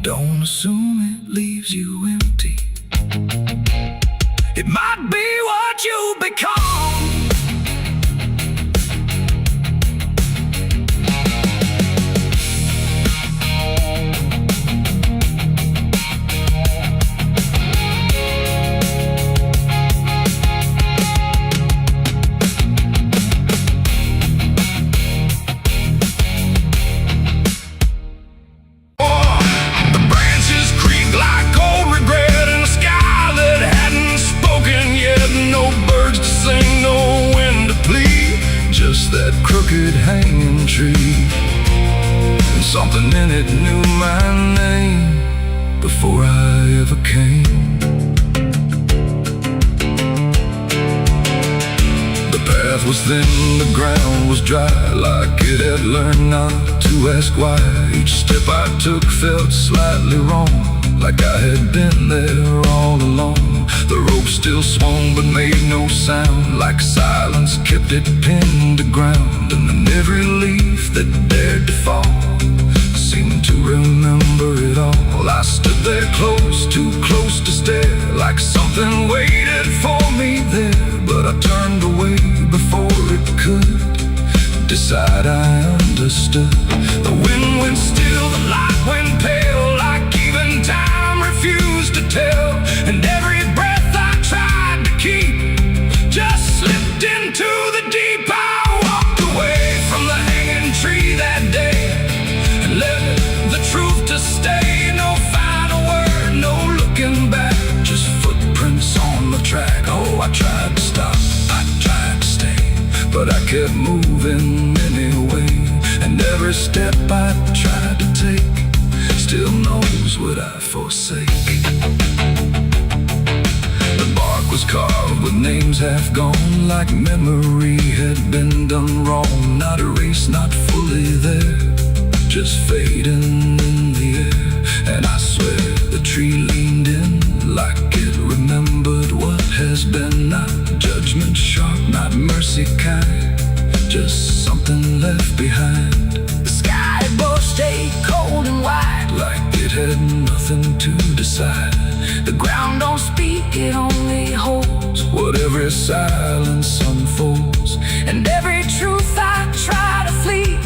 don't assume it leaves you empty. It might be what you become. That crooked hanging tree, and something in it knew my name before I ever came. The path was thin, the ground was dry, like it had learned not to ask why. Each step I took felt slightly wrong, like I had been there all along. The rope still swung but made no sound, like silence kept it pinned to ground. And then every leaf that dared to fall seemed to remember it all. I stood there close, too close to stare, like something waited for me there. But I turned away before it could decide I understood. The wind went still, the light went pale, like even time refused to tell. And every breath I tried to keep just slipped into the deep. I walked away from the hanging tree that day and let the truth to stay. No final word, no looking back, just footprints on the track. Oh, I tried to stop, I tried to stay, in any way. And every step I tried to take still knows what I forsake. The bark was carved with names half gone, like memory had been done wrong. Not erased, not fully there, just fading in the air. And I swear the tree leaned in like it remembered what has been. Not judgment sharp, not mercy kind, just something left behind. The sky above stayed cold and white, like it had nothing to decide. The ground don't speak, it only holds what every silence unfolds. And every truth I try to flee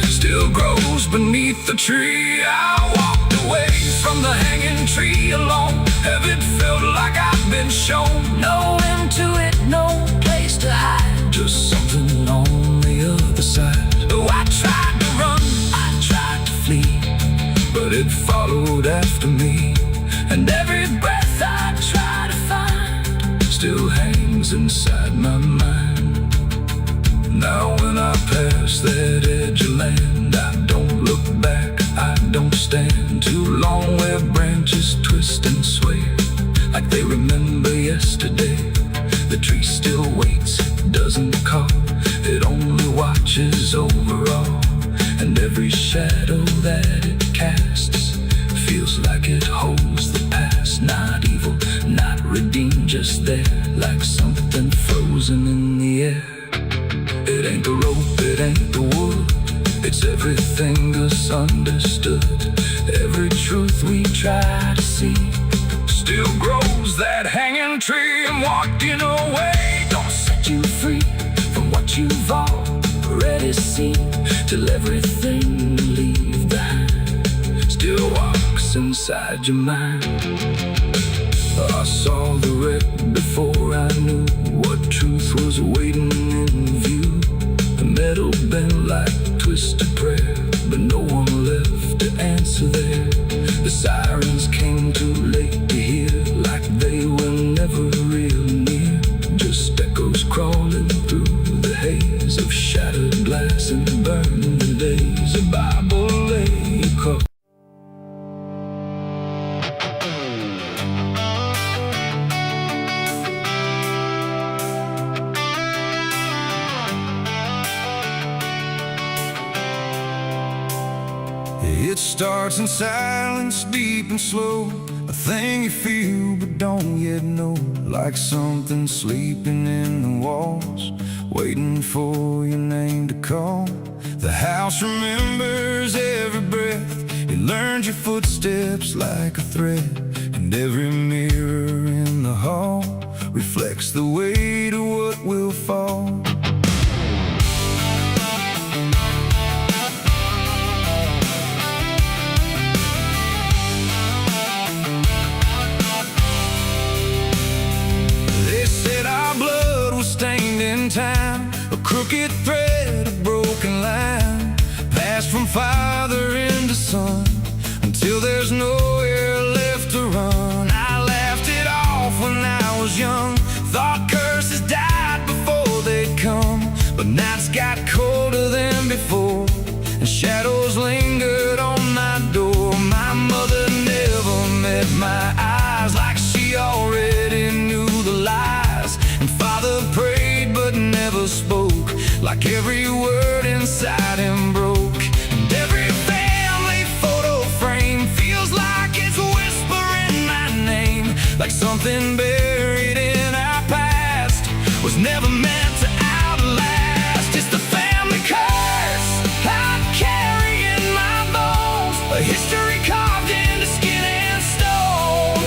still grows beneath the tree. I walked away from the hanging tree alone. Have it felt like I've been shown no end to it, no place to hide, just something on the other side. Oh, I tried to run, I tried to flee, but it followed after me. And every breath I try to find still hangs inside my mind. Now when I pass that edge of land, I don't look back, I don't stand too long where branches twist and sway like they remember yesterday. The tree still waits, doesn't call, it only watches over all. And every shadow that it casts feels like it holds the past. Not evil, not redeemed, just there, like something frozen in the air. It ain't the rope, it ain't the wood, it's everything us understood. Every truth we try to see still grows that hanging tree. And walking away don't set you free from what you've already seen, till everything you leave behind still walks inside your mind. I saw the wreck before I knew what truth was waiting in view. The metal bent like twisted prayer, but no one left to answer there. The sirens came too late to hear, like they were never real near, just echoes crawling through the haze of shattered glass and burning days. A Bible lay across. It starts in silence, deep and slow, a thing you feel but don't yet know. Like something sleeping in the walls, waiting for your name to call. The house remembers every breath, it learns your footsteps like a thread. And every mirror in the hall reflects the weight of what will fall. Stained in time, a crooked thread, a broken line, passed from father into son, until there's nowhere left to run. I laughed it off when I was young, thought curses died before they'd come. But nights got colder than before, and shadows lingered on my door. My mother never met my eyes, like she already knew the lies. And father prayed but never spoke, like every word inside him broke. And every family photo frame feels like it's whispering my name, like something buried in our past was never meant to outlast. It's the family curse I carry in my bones, a history carved into skin and stone.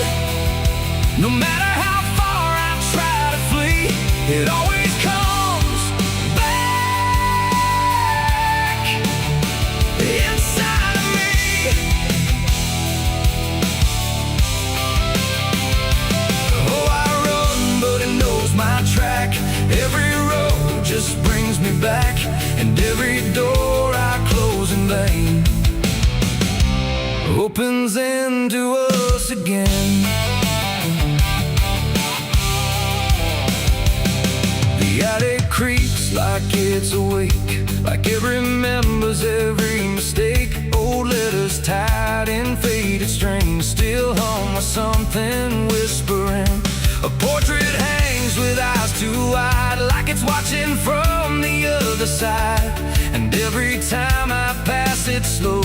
No matter how far I try to flee, it always comes back inside of me. Oh, I run, but it knows my track. Every road just brings me back, and every door I close in vain opens into us again. The attic creaks like it it's awake, like it remembers every mistake. Old letters tied in faded strings still hum with something whispering. A portrait hangs with eyes too wide, like it's watching from the other side. And every time I pass it slow,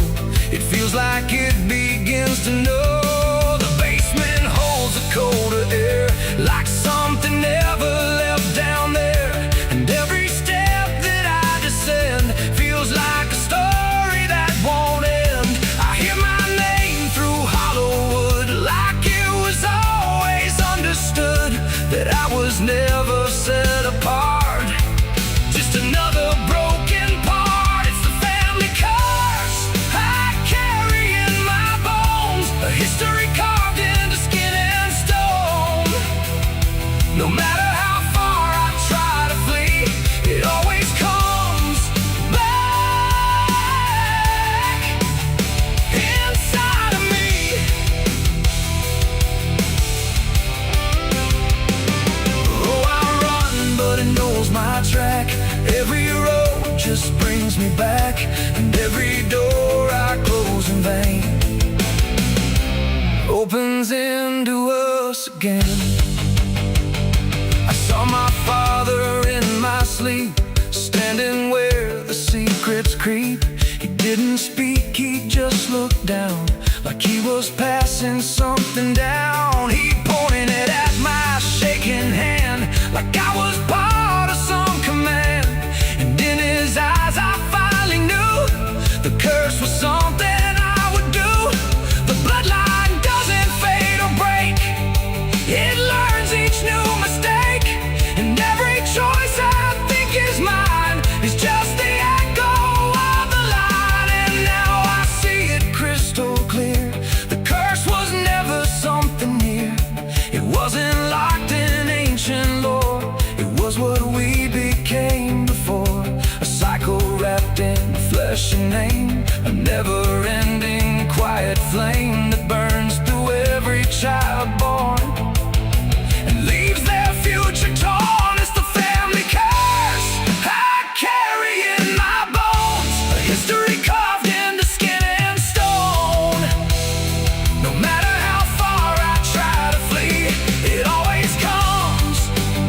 it feels like it begins to know. The basement holds a colder air, like something never left down there. And every step that I descend feels like a story that won't end. I hear my name through hollow wood, like it was always understood that I was never set apart. Just another broken part. It's the family curse I carry in my bones, a history carved into skin and stone. No matter how far I try to flee, it always comes back inside of me. Oh, I run, but it knows my track. Every road just brings me back, and every door I close in vain opens into us again. I saw my father in my sleep, standing where the secrets creep. He didn't speak, he just looked down, like he was passing something down. He pointed at my shaking hand, like I was part of some command. And in his eyes I finally knew the curse was something I would do. The bloodline doesn't fade or break, it learns each new mistake. And every choice I think is mine is just the echo of the line. And now I see it crystal clear. The curse was never something near. It wasn't locked in ancient lore, it was what we became before. A cycle wrapped in flesh and name, a never-ending quiet flame that burns through every child born and leaves their future torn. It's the family curse I carry in my bones, a history carved into skin and stone. No matter how far I try to flee, it always comes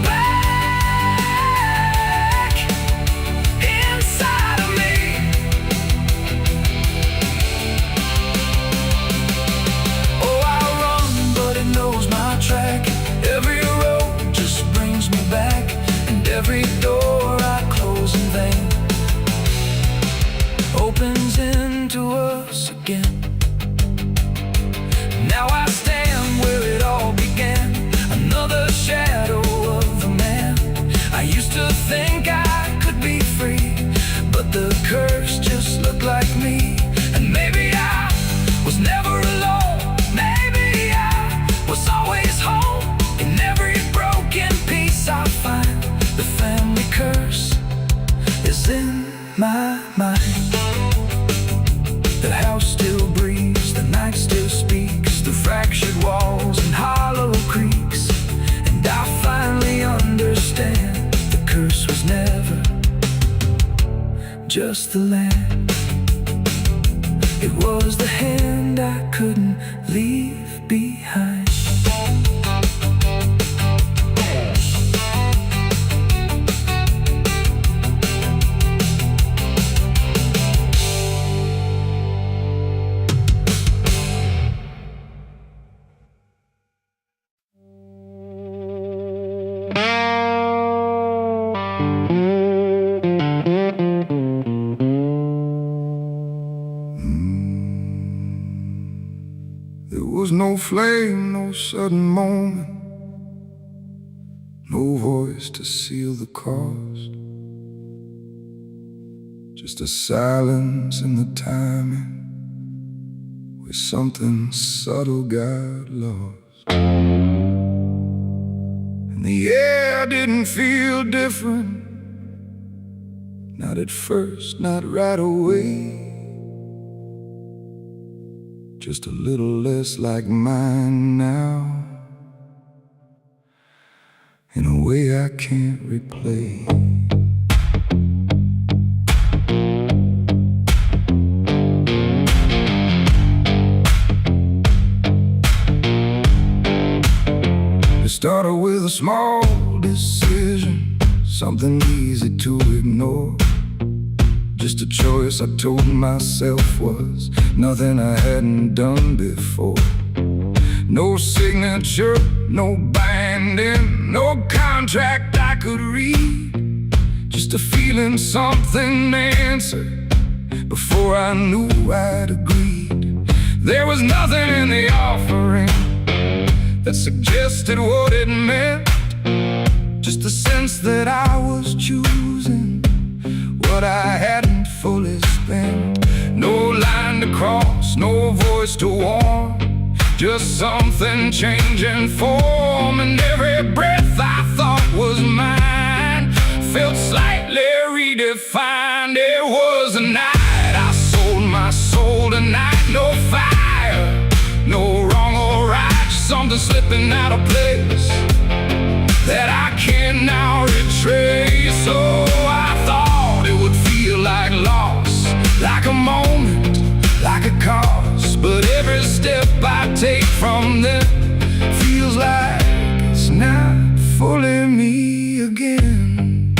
back inside of me. Oh, I run, but it knows my track. Every road just brings me back, and every door I close in vain opens into us again. Now I stand where it all began, another shadow of a man. I used to think I could be free, but the curse just looked like me. And maybe I was never alone, maybe I was always home. In every broken piece I find, the family curse is in my mind. The house still breathes, the night still speaks through fractured walls and hollow creaks. And I finally understand the curse was never just the land. It was the hand I couldn't leave behind. There was no flame, no sudden moment, no voice to seal the cost. Just a silence in the timing, where something subtle got lost. And the air didn't feel different, not at first, not right away. Just a little less like mine now, in a way I can't replay. Started with a small decision, something easy to ignore. Just a choice I told myself was nothing I hadn't done before. No signature, no binding, no contract I could read. Just a feeling something answered before I knew I'd agreed. There was nothing in the offering that suggested what it meant. Just a sense that I was choosing what I hadn't fully spent. No line to cross, no voice to warn, just something changing form. And every breath I thought was mine felt slightly redefined. It was a night I sold my soul tonight. No fire, no wrong or right, just something slipping out of place that I can now retrace. So I thought it would feel like loss, like a moment, like a cause. But every step I take from them feels like it's not fully me again.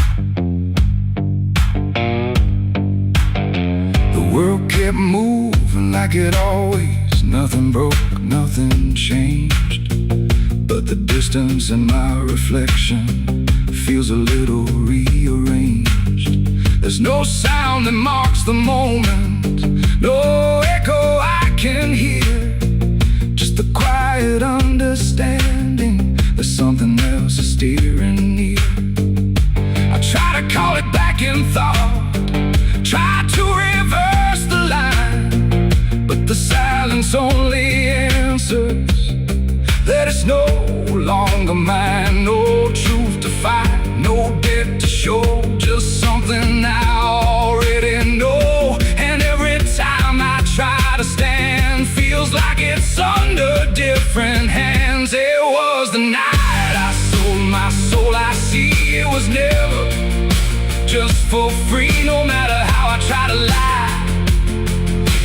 The world kept moving like it always. Nothing broke, nothing changed. But the distance in my reflection feels a little rearranged. There's no sound that marks the moment, no echo I can hear. Just the quiet understanding that something else is steering near. I try to call it back in thought, try to reverse the line, but the silence only answers that it's no longer mine. No truth to find, no debt to show, just something I already know. And every time I try to stand, feels like it's under different hands. It was the night I sold my soul. I see it was never just for free. No matter how I try to lie,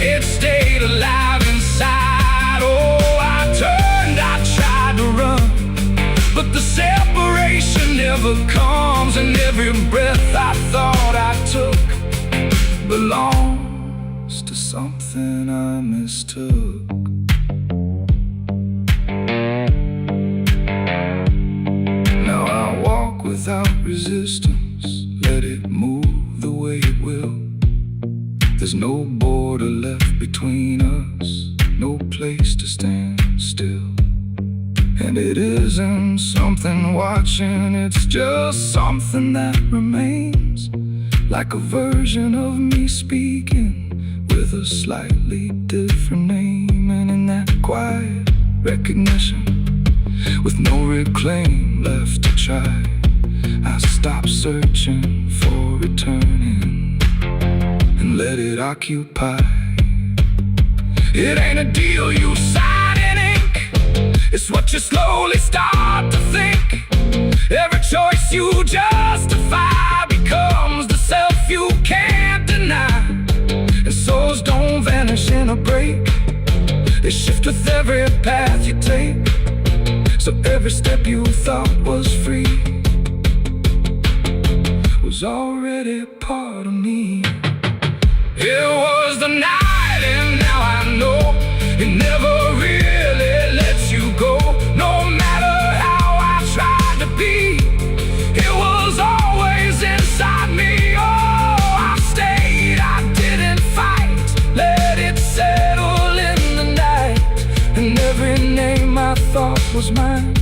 it stayed alive inside. Oh, I tried to run, but the separation never comes. And every breath I thought I took belongs to something I mistook. Now I walk without resistance, let it move the way it will. There's no border left between us, no place to stand still. And it isn't something watching, it's just something that remains, like a version of me speaking with a slightly different name. And in that quiet recognition, with no reclaim left to try, I stop searching for returning and let it occupy. It ain't a deal you sign in ink, it's what you slowly start to think. Every choice you justify becomes the self you can't deny. And souls don't vanish in a break, they shift with every path you take. So every step you thought was free was already part of me. It was the night, and now I know it never really lets you go. No matter how I tried to be, it was always inside me. Oh, I stayed, I didn't fight, let it settle in the night. And every name I thought was mine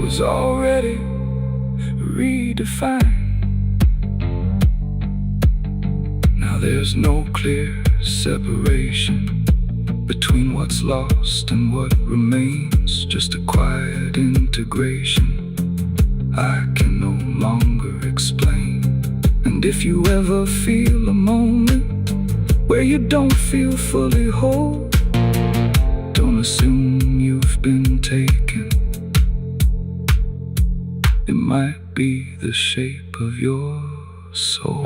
was already redefined. Now there's no clear separation between what's lost and what remains, just a quiet integration I can no longer explain. And if you ever feel a moment where you don't feel fully whole, don't assume you've been taken. It might be the shape of your soul.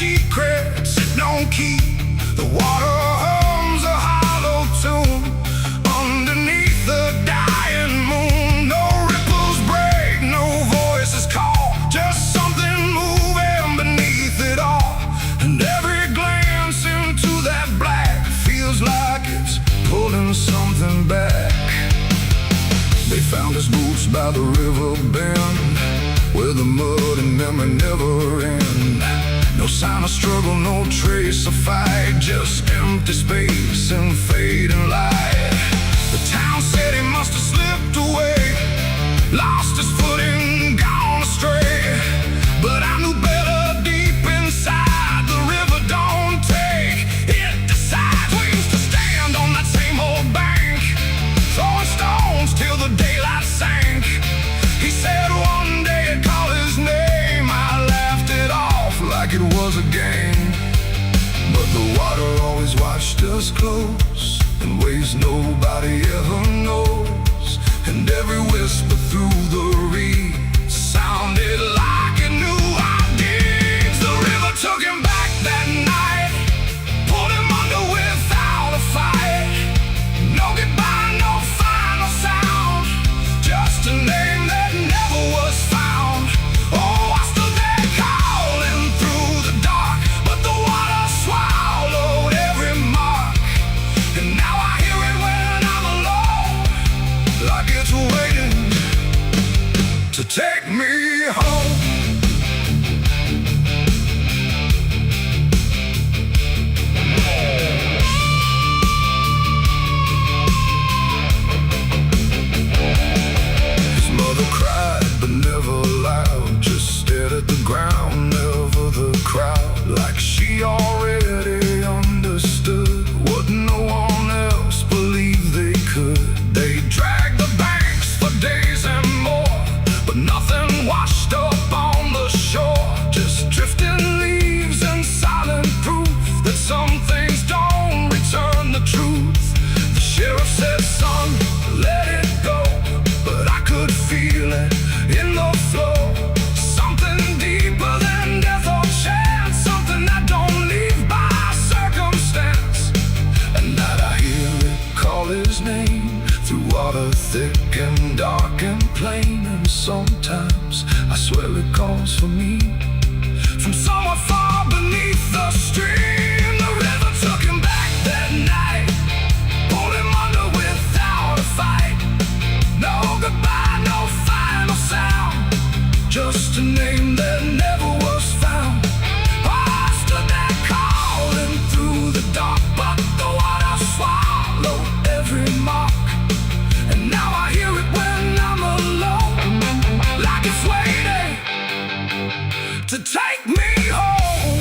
secret, it don't keep. The water hums a hollow tune underneath the dying moon. No ripples break, no voices call, just something moving beneath it all. And every glance into that black feels like it's pulling something back. They found his boots by the river bend, where the mud and memory never end. No sign of struggle, no trace of fight, just empty space and fading light. The town said he must have slipped away, lost his footing, gone astray. But I knew better deep inside, the river don't take, it decides. We used to stand on that same old bank, throwing stones till the daylight sank. He said one day I'd call his name. I laughed it off like it was a game. But the water always watched us close, in ways nobody ever knows. And every whisper through the reeds sounded like it knew our deeds. The river took him back that night, pulled him under without a fight. No goodbye, no final sound, just a name that never was found. Oh, I stood there calling through the dark, but the water swallowed every mark. And now I hear it when I'm alone, like it's waiting to take me home. His mother cried, but never loud, just stared at the ground, never the crowd. Like she already understood what no one else believed they could. They dragged the banks for days and more, but nothing washed up on the shore. Just drifting leaves and silent proof that some things don't return the truth. The sheriff said, son, let it go, but I could feel it in the flow. Something deeper than death or chance, something that don't leave by circumstance. And that I hear it call his name through water thick and dark and plain. And sometimes I swear it calls for me from somewhere far beneath the stream. The river took him back that night, pulled him under without a fight. No goodbye, no final sound, just a name that never was found. I stood there calling through the dark, but the water swallowed every mark. And now I hear it when I'm alone, like it's waiting to take me home.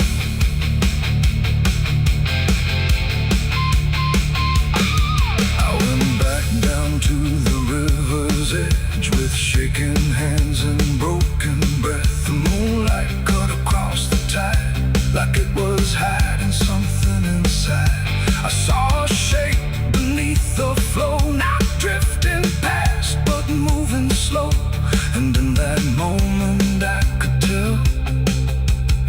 I went back down to the river's edge with shaking hands and broken breath. The moonlight cut across the tide like it was hiding something inside. I saw a shape beneath the flow, not drifting past but moving slow. And in that moment I could tell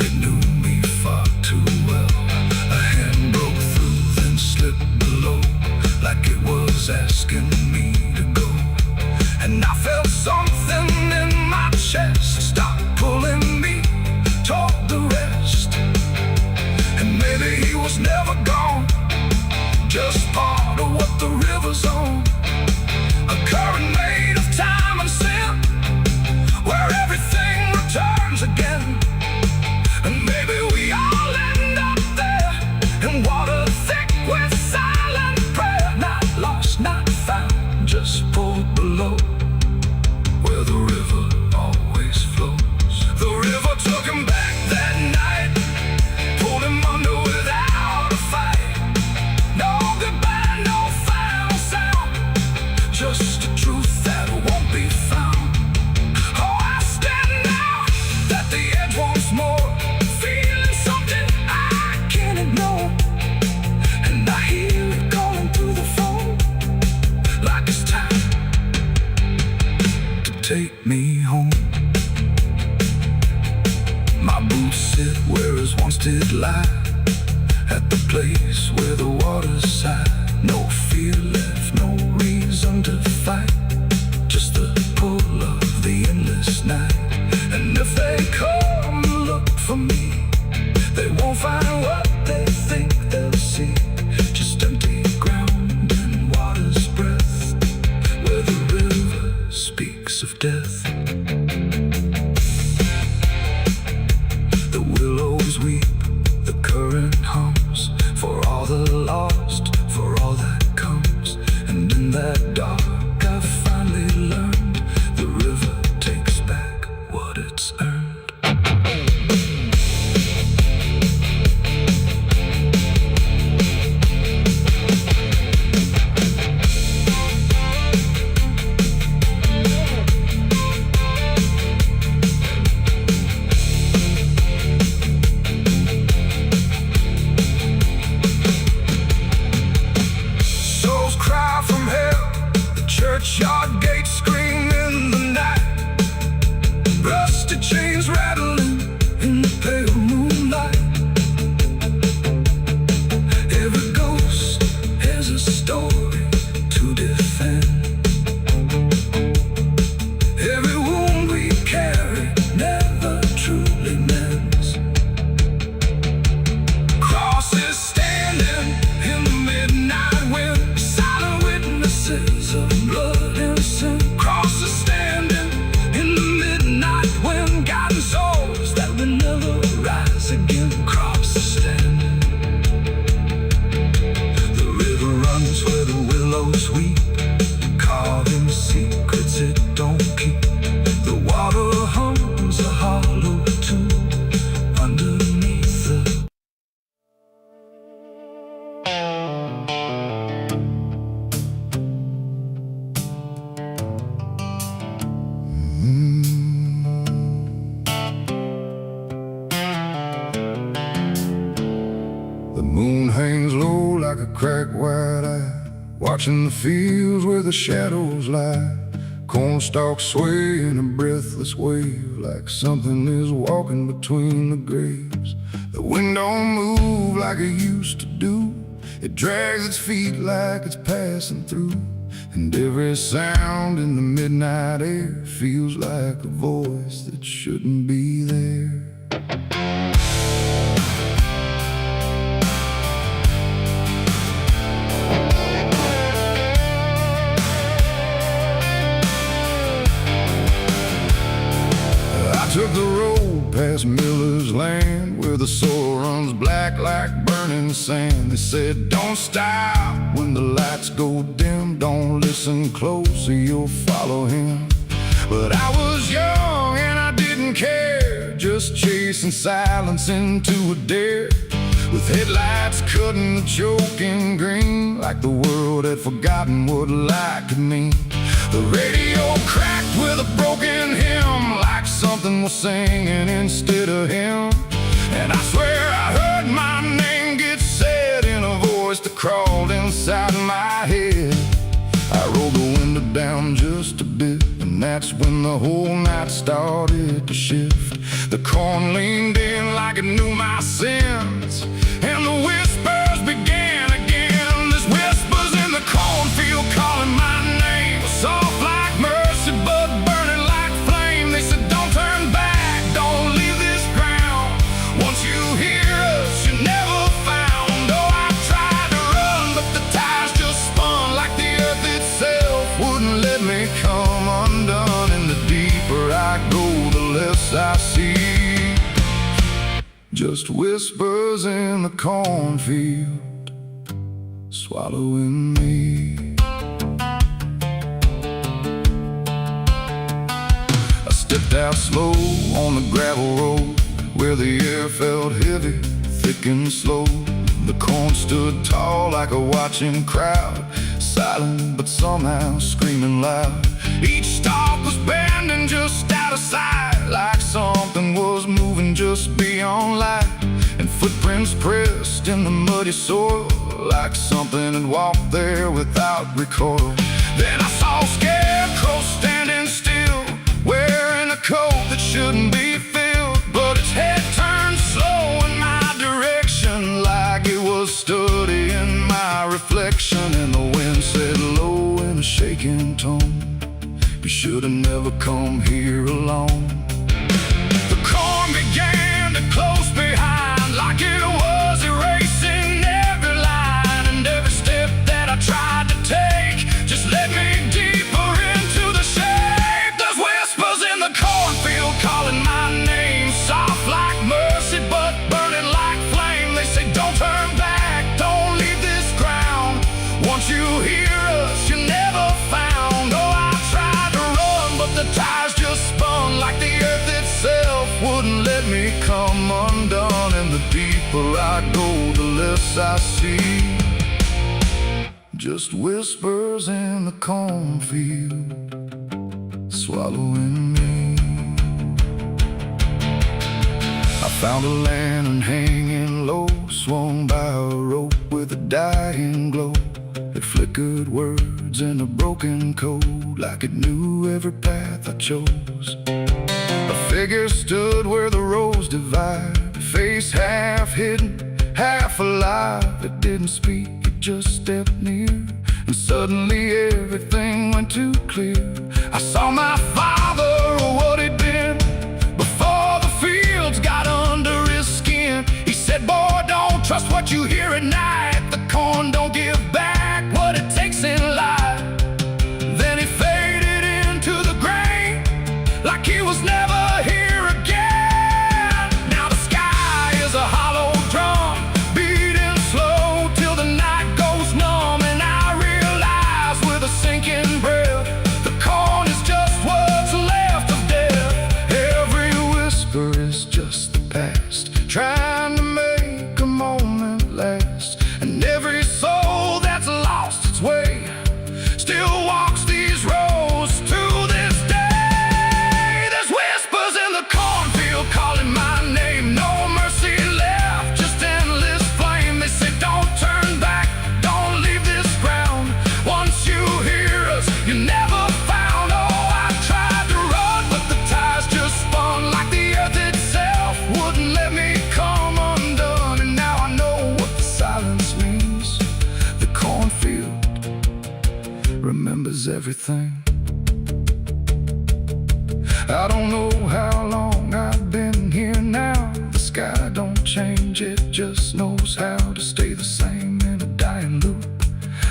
it knew me far too well. A hand broke through, then slipped below, like it was asking me to go. And I felt something in my chest stop pulling me toward the rest. And maybe he was never gone, just part of what the river's on. A current made of time and sin, where everything returns again. And maybe we all end up there, in water thick with silent prayer. Not lost, not found, just pulled below, where the river always flows. The river took him back that night, pulled him under without a fight. No goodbye, no final sound, just a truth that won't be found. Oh, I stand out at the edge once more, feeling something I can't ignore. And I hear it calling through the phone, like it's time to take me home. My boots sit where his once did lie, at the place where the waters sigh. No fear left, no reason to fight, just the pull of the endless night. And if they come to look for me, they won't find what they think they'll see, just empty ground and water's breath, where the river speaks of death. The willows weep, the current hums, for all the lost, for all that comes. And in that dark I finally learned, the river takes back what it's earned. Churchyard gates scream in the night, rusty chains rattling in the pale moonlight. Every ghost has a story to defend. Every wound we carry never truly mends. Crosses standing in the midnight wind, silent witnesses of blood and sin. Crosses standing in the midnight wind, guiding souls that will never rise again. Crosses standing. The river runs where the willows weep, carving secrets it don't keep. The water hums a hollow tune underneath the The moon hangs low like a cracked white eye, watching the fields where the shadows lie. Corn stalks sway in a breathless wave, like something is walking between the graves. The wind don't move like it used to do, it drags its feet like it's passing through. And every sound in the midnight air feels like a voice that shouldn't be there. Took the road past Miller's land, where the soil runs black like burning sand. They said, don't stop when the lights go dim, don't listen close or you'll follow him. But I was young and I didn't care, just chasing silence into a dare, with headlights cutting the choking green, like the world had forgotten what light could mean. The radio cracked with a broken hymn, like something was singing instead of him. And I swear I heard my name get said in a voice that crawled inside my head. I rolled the window down just a bit, and that's when the whole night started to shift. The corn leaned in like it knew my sins, and the whispers began again. There's whispers in the cornfield calling my name, soft like mercy but burning like flame. They said, don't turn back, don't leave this ground. Once you hear us, you're never found. Oh, I tried to run, but the tires just spun, like the earth itself wouldn't let me come undone. And the deeper I go, the less I see, just whispers in the cornfield swallowing me. Stepped out slow on the gravel road, where the air felt heavy, thick and slow. The corn stood tall like a watching crowd, silent but somehow screaming loud. Each stalk was bending just out of sight, like something was moving just beyond light. And footprints pressed in the muddy soil, like something had walked there without recoil. Then I saw a scarecrow standing still, wearing a coat that shouldn't be filled, but its head turned tone. You should have never come here alone. The corn began to close behind, like it was erasing every line and every step that I tried to take. Just led me deeper into the shade. There's whispers in the cornfield calling my name, soft like mercy but burning like flame. They say don't turn back, don't leave this ground. Once you hear us, you're never found. Oh, I tried to run, but the tires just spun like the earth itself wouldn't let me come undone. And the deeper I go, the less I see. Just whispers in the cornfield, swallowing me. I found a lantern hanging low, swung by a rope with a dying glow. It flickered words in a broken code, like it knew every path I chose. A figure stood where the roads divide, face half hidden, half alive. It didn't speak, it just stepped near, and suddenly everything went too clear. I saw my father, or what he'd been, before the fields got under his skin. He said, boy, don't trust what you hear at night. The corn don't give back what it takes in life. Then he faded into the grain, like he was never here again. Now the sky is a hollow drum, beating slow till the night goes numb. And I realize with a sinking breath, the corn is just what's left of death. Every whisper is just the past, trying to make a moment last. And every soul that's lost its way still walks these roads to this day. There's whispers in the cornfield calling my name, no mercy left, just endless flame. They say don't turn back, don't leave this ground. Once you hear us, you're never found. Oh, I tried to run, but the tires just spun like the earth itself wouldn't let me come undone. And now I know what the silence means. The cornfield remembers everything. I don't know how long I've been here now. The sky don't change, it just knows how to stay the same in a dying loop,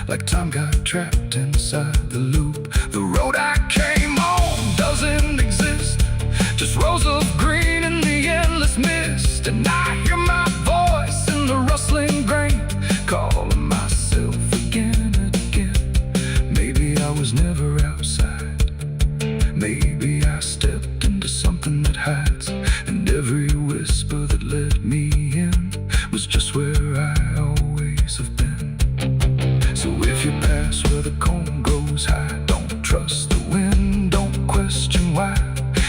like time got trapped inside the loop. The road I came on doesn't exist, just rows of green in the endless mist. And I hear my voice in the rustling grain, calling myself again and again. Maybe I was never outside, maybe I stepped into something that hides. And every whisper that led me in was just where I always have been. So if you pass where the corn grows high, don't trust the wind, don't question why.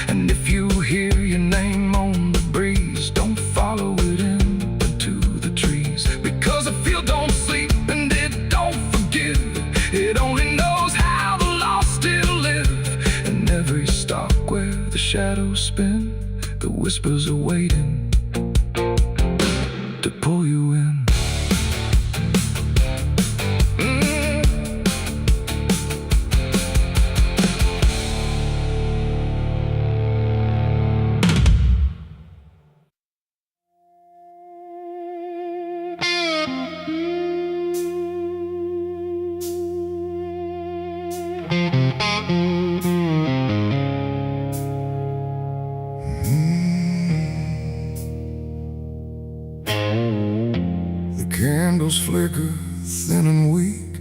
And if you hear your name on the breeze, don't follow it into the trees. Because the field don't sleep and it don't forgive, it only knows how the lost still live. And every stalk where the shadows spin, the whispers are waiting to pull you in. The candles flicker thin and weak,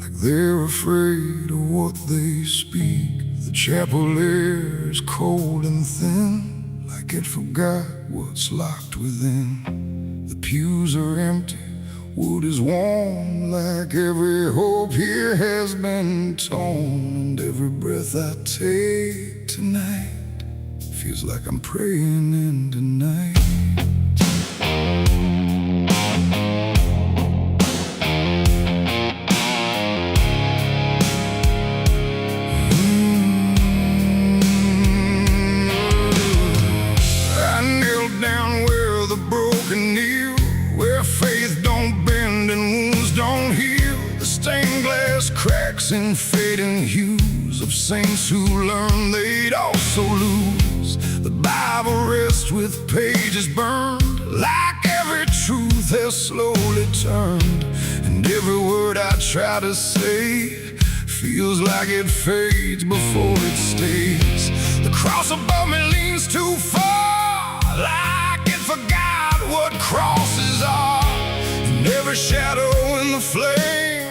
like they're afraid of what they speak. The chapel air is cold and thin, like it forgot what's locked within. The pews are empty, wood is warm, like every hope here has been torn. And every breath I take tonight feels like I'm praying into night. I knelt down where the broken kneel, where faith don't bend and wounds don't heal. The stained glass cracks in fading hue, saints who learned they'd also lose. The Bible rests with pages burned. Like every truth has slowly turned, and every word I try to say feels like it fades before it stays. The cross above me leans too far, like it forgot what crosses are. And every shadow in the flame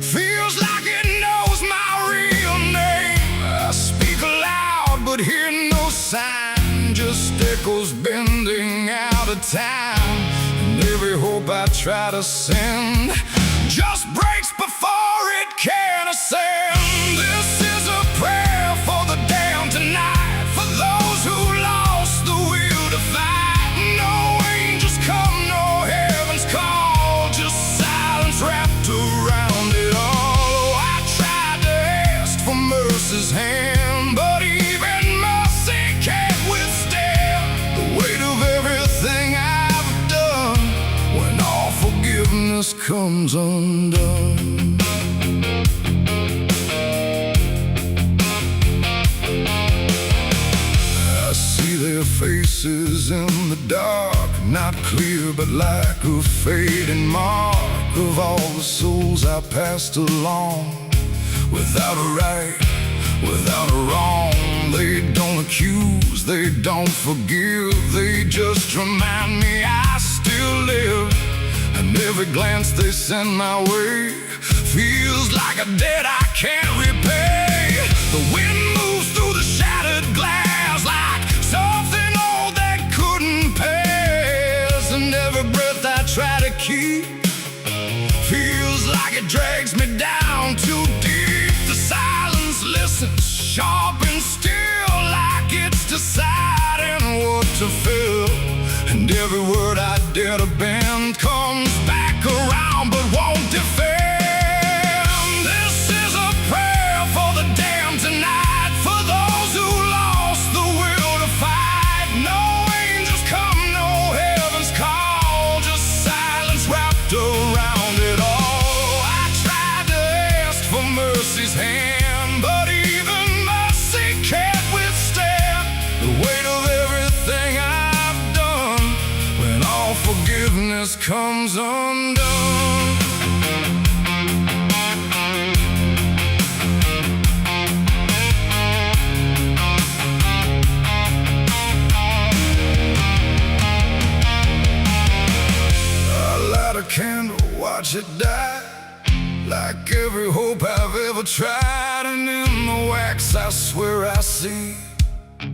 feels like it knows my real name. I speak aloud but hear no sign, just echoes bending out of time. And every hope I try to send just breaks before it can ascend. This is a prayer for the damned tonight, for those who lost the will to fight. No angels come, no heaven's call, just silence wrapped around it all. Oh, I tried to ask for mercy's hand, but even mercy can't withstand the weight of everything I've done when all forgiveness comes undone. I see their faces in the dark, not clear but like a fading mark of all the souls I passed along. Without a right, without a wrong, they don't accuse, they don't forgive, they just remind me I still live. And every glance they send my way feels like a debt I can't repay. The wind moves through the shattered glass like something old that couldn't pass. And every breath I try to keep feels like it drags me down too deep. The silence listens, sharp and still, like it's deciding what to feel. And every word I dare to bend comes back around but won't defend. This is a prayer for the damned tonight, for those who lost the will to fight. No angels come, no heaven's call, just silence wrapped around it all. I tried to ask for mercy's hand, but even mercy can't withstand the weight of everything I've done when all forgiveness comes undone. I light a candle, watch it die, like every hope I've ever tried. And in the wax I swear I see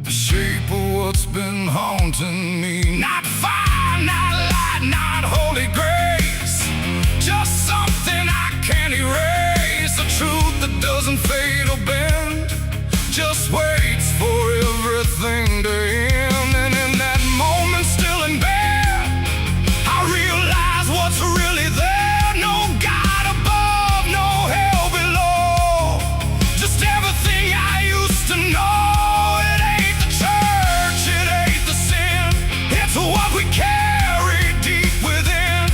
the shape of what's been haunting me. Not fire, not light, not holy grace, just something I can't erase. A truth that doesn't fade or bend, just waits for everything to end. And in that moment, still in bed, I realize what's really there. No God above, no hell below, just everything I used to know. What we carry deep within,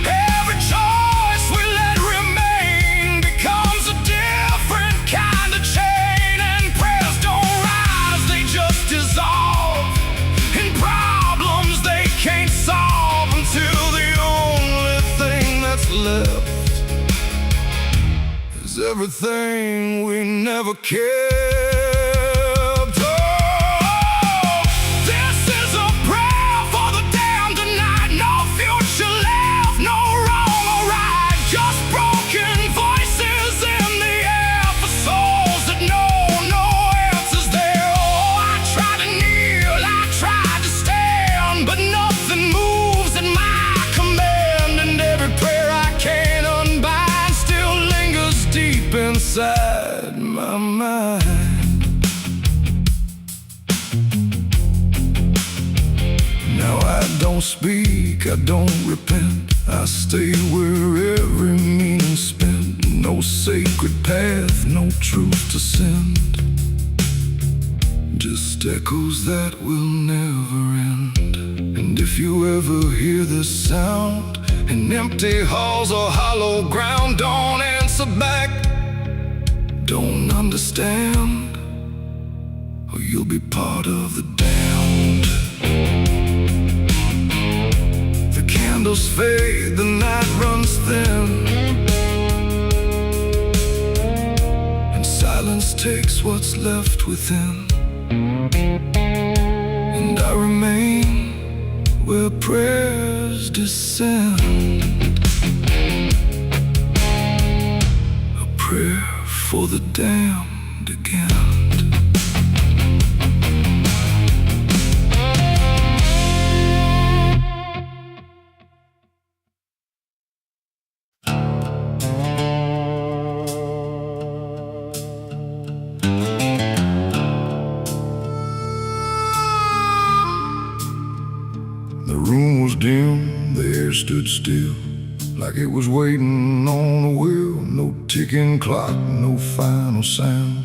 every choice we let remain becomes a different kind of chain. And prayers don't rise, they just dissolve in problems they can't solve, until the only thing that's left is everything we never cared. Inside my mind, now I don't speak, I don't repent, I stay where every meaning's spent. No sacred path, no truth to send, just echoes that will never end. And if you ever hear this sound in empty halls or hollow ground, don't answer back. don't understand, or you'll be part of the damned. The candles fade, the night runs thin, and silence takes what's left within. And I remain where prayers descend, a prayer for the damned again. The room was dim, the air stood still, like it was waiting on a wheel. No ticking clock, no final sound,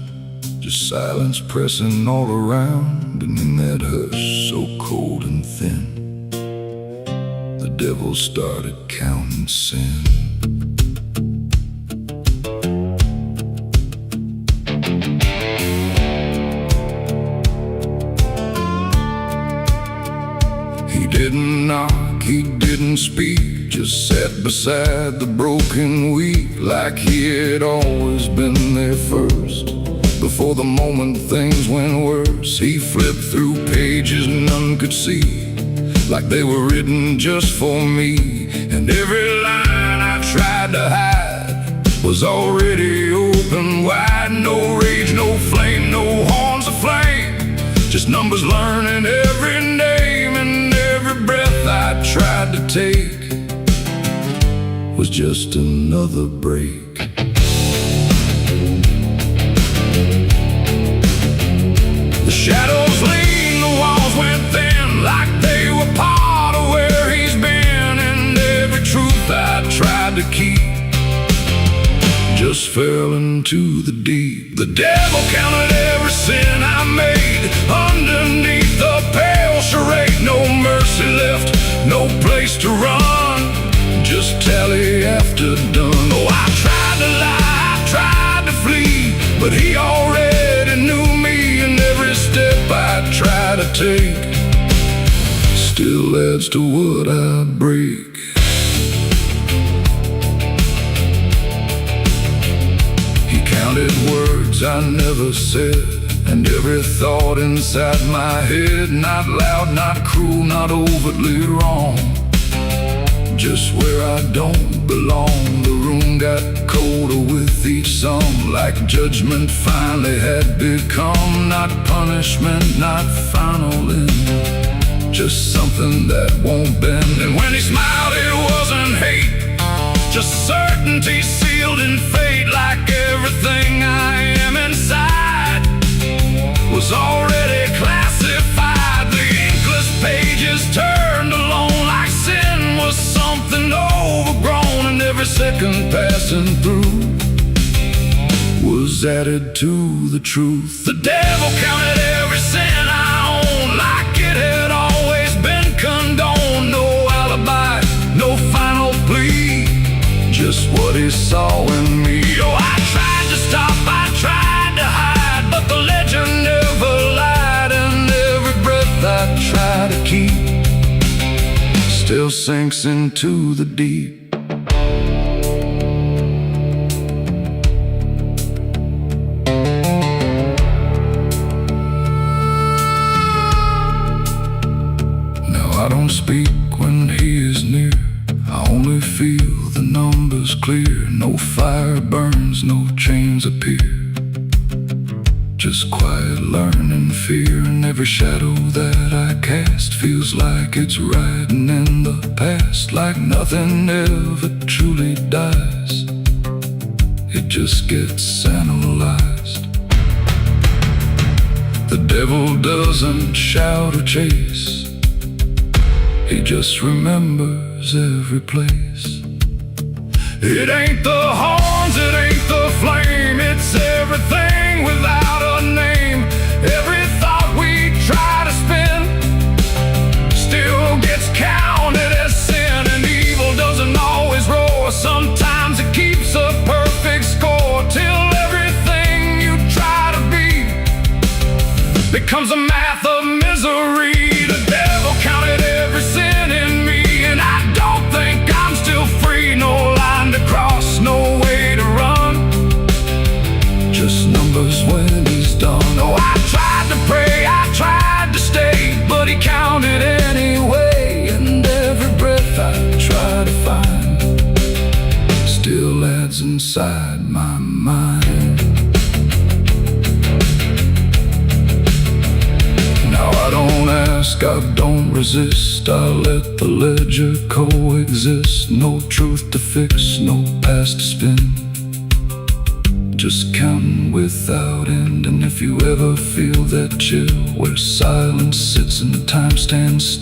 just silence pressing all around. And in that hush so cold and thin, the devil started counting sin. He didn't knock, he didn't speak, just sat beside the broken wheat, like he had always been there first. Before the moment things went worse, he flipped through pages none could see, like they were written just for me. And every line I tried to hide was already open wide. No rage, no flame, no horns of flame, just numbers learning every name. And every breath I tried to take was just another break. The shadows lean, the walls went thin, like they were part of where he's been. And every truth I tried to keep just fell into the deep. The devil counted every sin I made underneath the pale charade. No mercy left, no place to run, just tally after done. Oh, I tried to lie, I tried to flee, but he already knew me. And every step I try to take still adds to what I break. He counted words I never said, and every thought inside my head, not loud, not cruel, not overtly wrong, just where I don't belong. The room got colder with each song, like judgment finally had become not punishment, not final end, just something that won't bend. And when he smiled, it wasn't hate, just certainty sealed in fate. Like everything I am inside was already classified. The inkless pages turned alone, like sin was something overgrown. And every second passing through was added to the truth. The devil counted every sin I owned, like it had always been condoned. No alibi, no final plea, just what he saw in me. Oh, I tried to stop, I tried to hide, but the legend never lied. And every breath I try to keep still sinks into the deep. Now I don't speak when he is near, I only feel the numbers clear. No fire burns, no chains appear, just quiet learning fear. And every shadow that I cast feels like it's riding in the past, like nothing ever truly dies, it just gets analyzed. The devil doesn't shout or chase, he just remembers every place. It ain't the horns, it ain't the flame, it's everything without a name. Every thought we try to spin still gets counted as sin. And evil doesn't always roar, sometimes it keeps a perfect score, till everything resist. I let the ledger coexist. No truth to fix, no past to spin. Just counting without end. And if you ever feel that chill, where silence sits and time stands still,